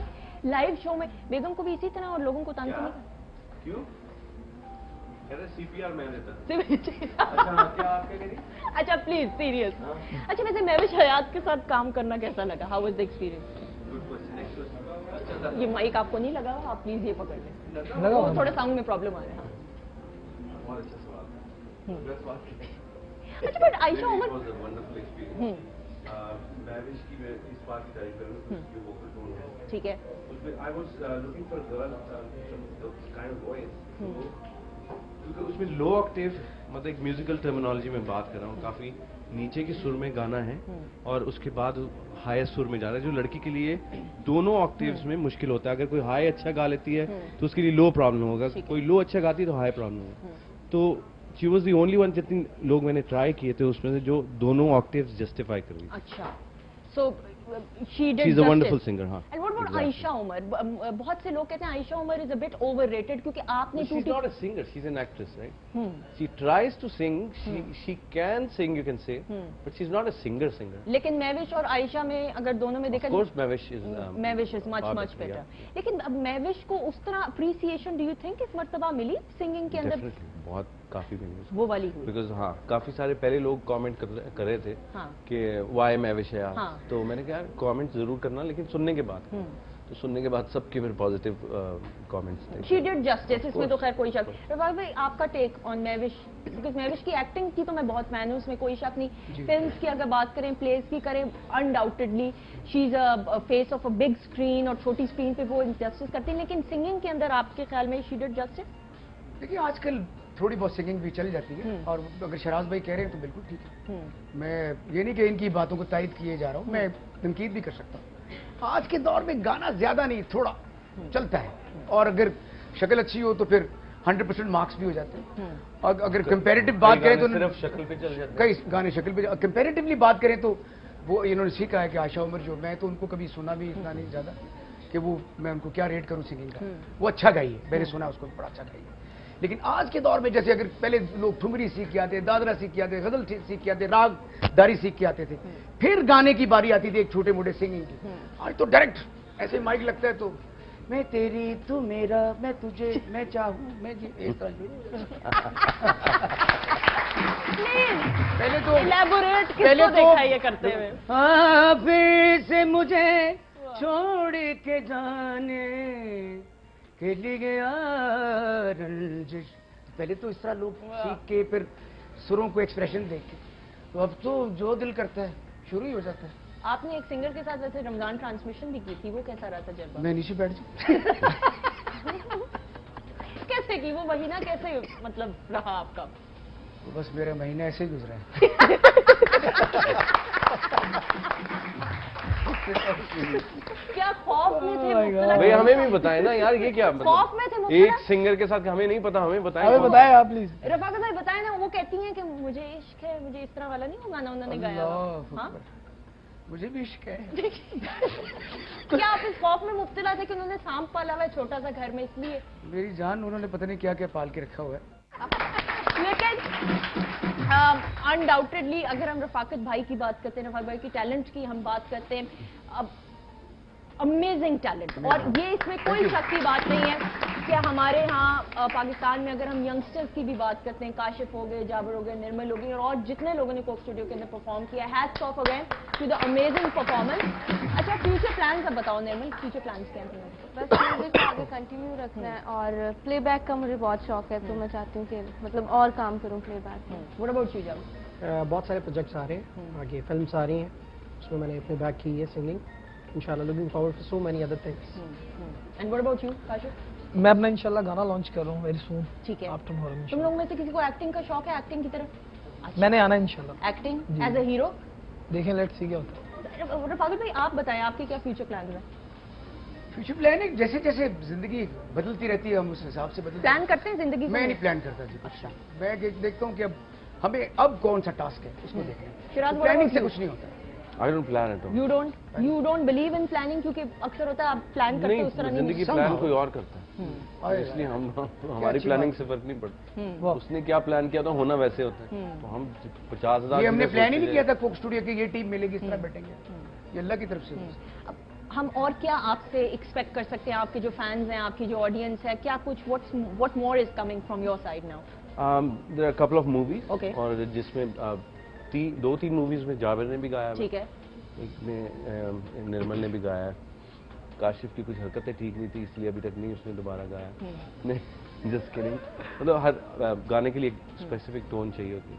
लाइव शो में बेगम को भी इसी तरह और लोगों को तंग नहीं करा। क्यों? CPR मैं देता। अच्छा क्या आप क्या कह रही? अच्छा प्लीज सीरियस। अच्छा वैसे महविश हयात के साथ काम करना कैसा लगा? How was the experience? ये माइक आपको नहीं लगा? आप प्लीज ये पकड़ लें, लगा वो थोड़ा साउंड में प्रॉब्लम आ रहा है। बहुत अच्छा सवाल है। अच्छा but Ayesha Umar wonderful experience. Mehwish की मैं इस बात की तारीफ करूँ जो वोकल टोन है, ठीक है, उसमें I was looking for girl kind of voice, क्योंकि उसमें लो ऑक्टेव, मतलब एक म्यूजिकल टर्मिनोलॉजी में बात कर रहा हूँ, काफी नीचे के सुर में गाना है और उसके बाद हाईएस्ट सुर में जा रहा है, जो लड़की के लिए दोनों ऑक्टेव्स में मुश्किल होता है। अगर कोई हाई अच्छा गा लेती है तो उसके लिए लो प्रॉब्लम होगा, कोई लो अच्छा गाती है तो हाई प्रॉब्लम होगा। तो she was the only one, जितने लोग मैंने ट्राई किए थे उसमें से जो दोनों ऑक्टेव्स जस्टिफाई कर रही। अच्छा so she did is a wonderful singer. हाँ, and what about Ayesha Umar? बहुत से लोग कहते हैं Ayesha Umar is a bit overrated क्योंकि आपने शी इज टूटी not a singer, she is an actress, right? She tries to sing, she can sing, you can say, but she is not a singer. लेकिन महविश और आयशा में अगर दोनों में देखा, of course Mahvish is much better. लेकिन अब महविश को उस तरह अप्रिसिएशन डू यू थिंक इस मर्तबा मिली सिंगिंग के अंदर? डेफिनेटली बहुत काफी मिली वो वाली हुई। बिकॉज हाँ, काफी सारे पहले लोग कमेंट कर रहे थे हाँ। कि वाई महविश है। हाँ। तो मैंने कहा कमेंट जरूर करना, लेकिन सुनने के बाद। तो सुनने के बाद सबके फिर पॉजिटिव कमेंट्स थे। शी डिड जस्टिस, इसमें तो खैर कोई शक। रफाक भाई आपका take on Mehwish? Because Mehwish की एक्टिंग की तो मैं बहुत फैन हूँ, उसमें कोई शक नहीं। फिल्म्स की अगर बात करें, प्लेस की करें, undoubtedly she is a face of a big screen, और छोटी स्क्रीन पे वो जस्टिस करती है। लेकिन सिंगिंग के अंदर आपके ख्याल में शी डिड जस्टिस? देखिए आजकल थोड़ी बहुत सिंगिंग भी चल जाती है, और अगर शराज भाई कह रहे हैं तो बिल्कुल ठीक है। मैं ये नहीं कि इनकी बातों को तायद किए जा रहा हूँ, मैं तनकीद भी कर सकता हूँ। आज के दौर में गाना ज्यादा नहीं थोड़ा चलता है, और अगर शक्ल अच्छी हो तो फिर 100% मार्क्स भी हो जाते हैं। और अगर कंपैरेटिव बात करें तो सिर्फ शक्ल पे चल जाते हैं। कई गाने शक्ल पे, कंपैरेटिवली बात करें तो वो इन्होंने सीखा है कि आयशा उमर जो, मैं तो उनको कभी सुना भी इतना नहीं ज्यादा कि वो मैं उनको क्या रेट करूं सिंगिंग का। वो अच्छा गाई है, मैंने सुना उसको बड़ा अच्छा गाई है। लेकिन आज के दौर में जैसे अगर पहले लोग ठुमरी सीख के आते, दादरा सीख के आते, गजल सीख के आते, राग दारी सीख के आते थे, फिर गाने की बारी आती थी एक छोटे मोटे सिंगिंग की। आज तो डायरेक्ट ऐसे माइक लगता है तो मैं तेरी तू मेरा, मैं तुझे, मैं चाहूं, मैं ये इस तरह। पहले तो इलैबोरेट किसको देखा ये करते हुए? फिर से मुझे छोड़ के जाने के लिए रंजिश। पहले तो इस तरह लोग सीख के फिर सुरों को एक्सप्रेशन देख के, तो अब तो जो दिल करता है शुरू ही हो जाता है। आपने एक सिंगर के साथ वैसे रमजान ट्रांसमिशन भी की थी, वो कैसा रहा तजुर्बा? मैं नीचे बैठ जाऊँ। कैसे की वो महीना, कैसे मतलब रहा आपका? तो बस मेरा महीना ऐसे ही गुजरा है। क्या खौफ में थे मुब्तला? भाई हमें भी बताएं ना यार, ये क्या खौफ में थे मतलब? मुब्तला? एक सिंगर के साथ हमें नहीं पता, हमें बताएं। हमें बताएं आप प्लीज। रफाकत भाई बताएं ना, वो कहती हैं कि मुझे इश्क है, मुझे इस तरह वाला नहीं वो गाना उन्होंने गाया हुआ। अल्लाह हाँ? अकबर। मुझे भी इश्क है। क्या आप इस खौफ में मुब्तला थे कि उन्होंने सांप पाला हुआ है छोटा सा घर में, इसलिए? मेरी जान उन्होंने पता नहीं क्या क्या पाल के रखा हुआ है। लेकिन अनडाउटेडली अगर हम रफाकत भाई की बात करते हैं, रफाकत भाई की टैलेंट की हम बात करते हैं, अब अमेजिंग टैलेंट, और ये इसमें कोई शक की बात नहीं है कि हमारे यहाँ पाकिस्तान में अगर हम यंगस्टर्स की भी बात करते हैं, काशिफ हो गए, जाबर हो गए, निर्मल हो गए, और जितने लोगों ने कोक स्टूडियो के अंदर परफॉर्म किया, hats off again to the amazing performance. अच्छा फ्यूचर प्लान्स अब बताओ निर्मल, फ्यूचर प्लान्स क्या हैं? बस म्यूजिक को आगे कंटिन्यू रखना है, और प्लेबैक का मुझे बहुत शौक है, तो मैं चाहती हूँ कि मतलब और काम करूँ प्लेबैक में। व्हाट अबाउट यू जाब? बहुत सारे प्रोजेक्ट्स आ रहे हैं आगे, फिल्म्स आ रही हैं, उसमें मैंने अपने बैक की है सिंगिंग, इंशाल्लाह looking forward for so many other things. And what about you Kashif? मैं अपना इंशाल्लाह गाना लॉन्च कर रहा हूँ वेरी सून। ठीक है। आफ्टर मुहर्रम तुम लोग में से किसी को एक्टिंग का शौक है, एक्टिंग की तरफ? मैंने आना इंशाल्लाह। Acting as a hero? देखें लेट्स सी क्या होता है। रफाकत भाई आप बताएं, आपके क्या फ्यूचर प्लान है? फ्यूचर प्लानिंग जैसे जैसे जिंदगी बदलती रहती है हम उस हिसाब से बदलते प्लान करते हैं जिंदगी को? मैं नहीं प्लान करता जी। अच्छा, मैं देखता हूँ कि अब हमें अब कौन सा टास्क है उसको देखना शिराज, है। what प्लानिंग about से you? कुछ नहीं होता। I don't plan at all. You don't believe in planning? क्योंकि अक्सर होता है आप प्लान करते हो उस तरह नहीं, जिंदगी नहीं। प्लान कोई और करता है। इसलिए हमारी प्लानिंग से फर्क नहीं पड़ता। वाह। उसने क्या प्लान किया था होना वैसे होता है। तो हम 50,000 ये हमने प्लान ही नहीं किया था कोक स्टूडियो की ये टीम मिलेगी इस तरह बैठेंगे, ये अल्लाह की तरफ से हुआ। अब हम और क्या आपसे एक्सपेक्ट कर सकते हैं? आपके जो फैंस हैं, आपकी जो ऑडियंस है, क्या कुछ what more is coming from your side now? There are couple of movies Okay. और जिसमें 2-3 मूवीज में जाबिर ने भी गाया है। ठीक है। एक में निर्मल ने भी गाया है। काशिफ की कुछ हरकतें ठीक नहीं थी इसलिए अभी तक नहीं उसने दोबारा गाया। नहीं, जस्ट किडिंग। मतलब हर गाने के लिए एक स्पेसिफिक टोन चाहिए होती है।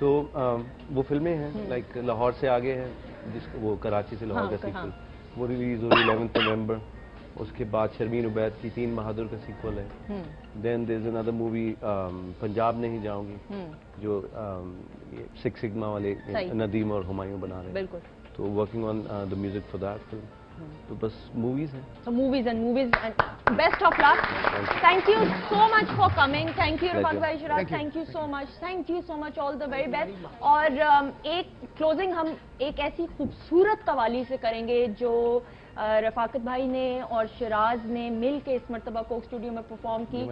तो वो फिल्में हैं लाइक लाहौर से आगे है, जिसको वो कराची से लाहौर हाँ, का सीक्वल, हाँ। वो रिलीज होगी 11 नवंबर। उसके बाद शर्मीन उबैद की 3 बहादुर का सीक्वल है। Then there is another movie Punjab Nahi Jaungi, जो ये सिक्स सिग्मा वाले सही। नदीम और हुमायूं बना रहे हैं। बिल्कुल। तो working on the music for that film. तो बस मूवीज हैं। So movies and best of luck. Thank you so much for coming. Thank you Rafaq Bhai Shiraz. Thank you so much. Thank you so much. All the very best. और एक closing हम एक ऐसी खूबसूरत कवाली से करेंगे जो रफाकत भाई ने और शिराज ने मिल के इस मरतबा कोक स्टूडियो में परफॉर्म की।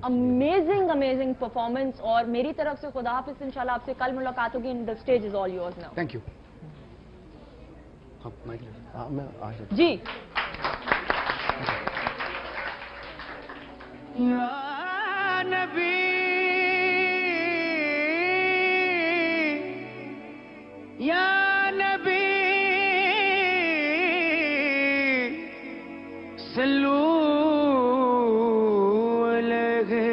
Amazing performance. और मेरी तरफ से खुदा हाफिज़, इंशाल्लाह आपसे कल मुलाकात होगी। The stage is all yours now. Thank you. हाँ, मैं आ सकता जी। या नबी या नबी सल्लू अलैहि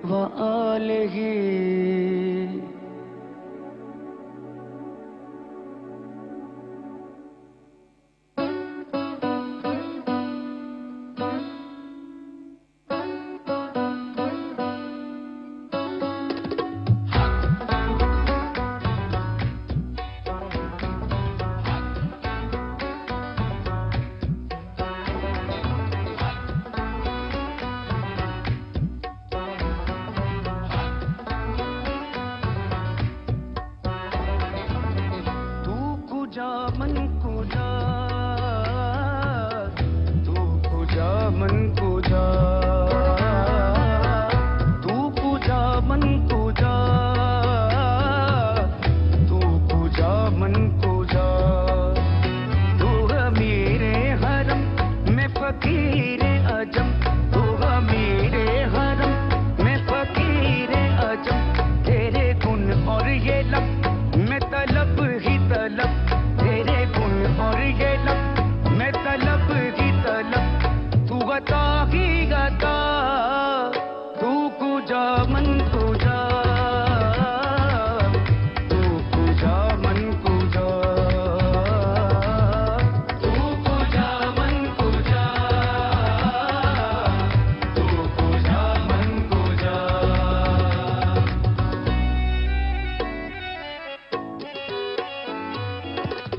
व आलिहि।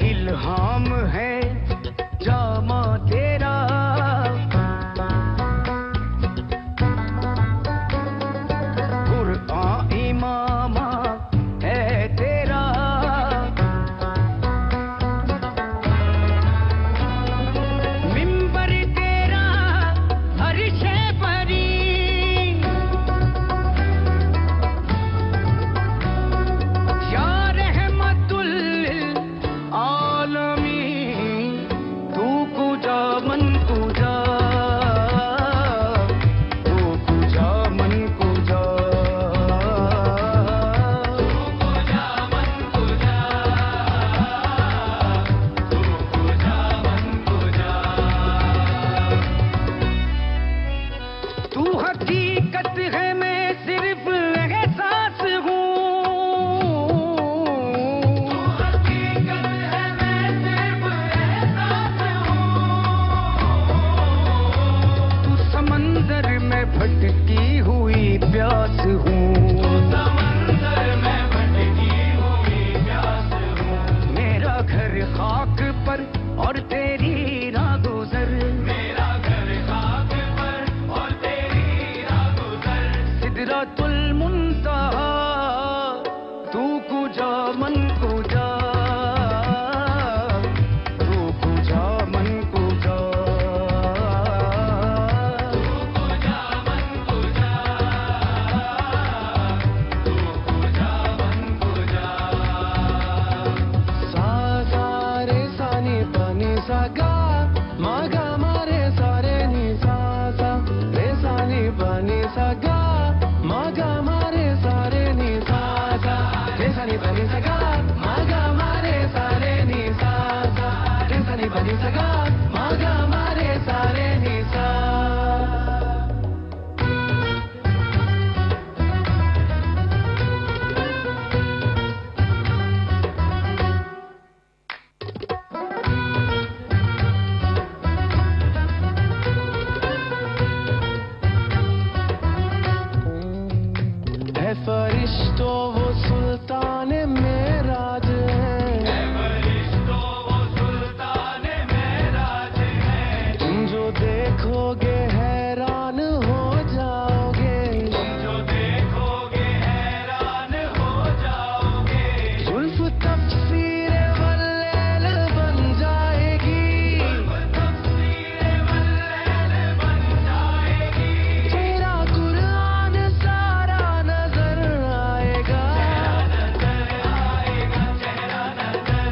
इल्हाम है जामा तेरा, कुरआन इमामा है तेरा, मिंबर तेरा अर्शे परी, या रहमतुल आलमीन, तू पूजा मन पूजा, तू पूजा मन पूजा, तू पूजा मन पूजा, तू पूजा मन पूजा। तू हकीकत है मैं सिर्फ एहसास हूँ, तू समंदर में भटकी हुई प्यास हूँ, समंदर में भटकी हुई प्यास हूँ। मेरा घर खाक पर और तेरी राह गुजर, मेरा घर खाक पर और तेरी राह गुजर। सिदरतुल मुंतहा तू कुजा मन कुजा, तू कुजा मन कुजा, तू Resani bani saga, maga mare sare ni sa sa. Resani bani saga, maga mare sare ni sa. फरिश्तों वो सुल्तान मेराज है, फरिश्तों वो सुल्तान मेराज है। तुम जो देखोगे हैरान हो जाओगे, तुम जो देखोगे हैरान हो जाओगे। जुल्फ तफसीर वल्लैल बन जाएगी, जुल्फ तफसीर वल्लैल बन जाएगी। तेरा कुरान सारा नजर आएगा, चेहरा नजर आएगा, चेहरा नजर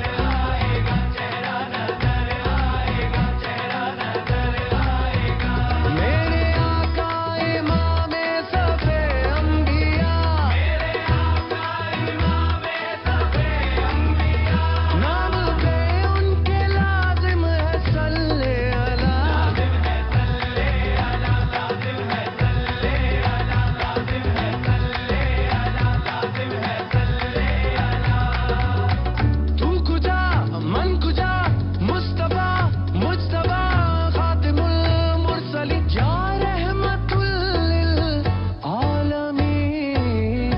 आएगा, चेहरा नजर आएगा। मेरे आका इमामे सफे अंबिया, मेरे आका इमामे सफे अंबिया। नाम पे उनके लाजिम है सल्ले अला, लाजिम है सल्ले अला, लाजिम है सल्ले अला, लाजिम है सल्ले अला, लाजिम है सल्ले अला। तू कुजा मन कुजा मुस्तफा मुज्तबा खातिमुल मुरसलीन या रहमतुल लिल आलमीन।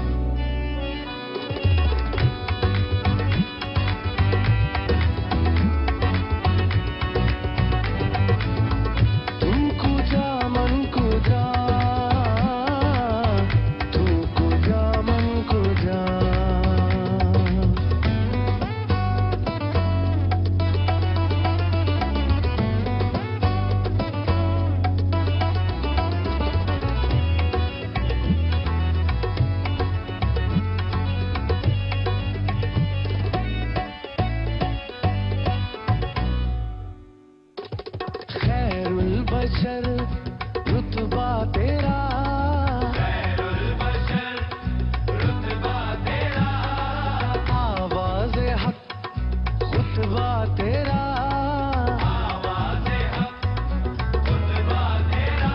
तू कुजा मन कुजा, तू कुजा मन कुजा। खैरुल बशर रुतबा तेरा, खैरुल बशर रुतबा तेरा। आवाज़े हक खुतबा तेरा, आवाज़े हक खुतबा तेरा।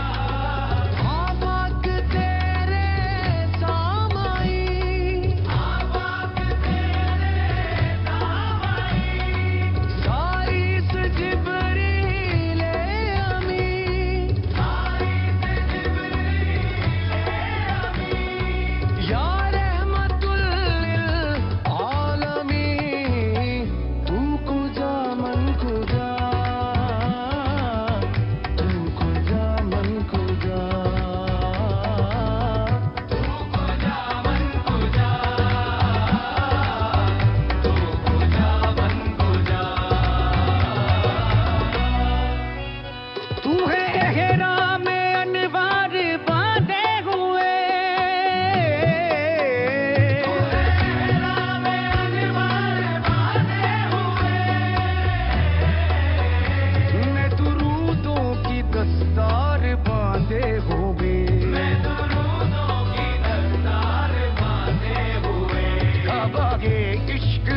आवाज़ तेरे सामाई, आवाज़ तेरे सामाई। सारी से जिब्रील अमी, सारी से जिब्रील अमी। या रहमतुल लिल आलमीन। तू कुजा मन कुजा, तू कुजा मन कुजा, तू कुजा मन कुजा, तू कुजा मन कुजा। तू है एहराम अनवार बांधे हुए, तू है एहराम अनवार बांधे हुए। मैं दुरूदों की दस्तार बांधे हुए, मैं दुरूदों की दस्तार बांधे हुए। काबा के इश्क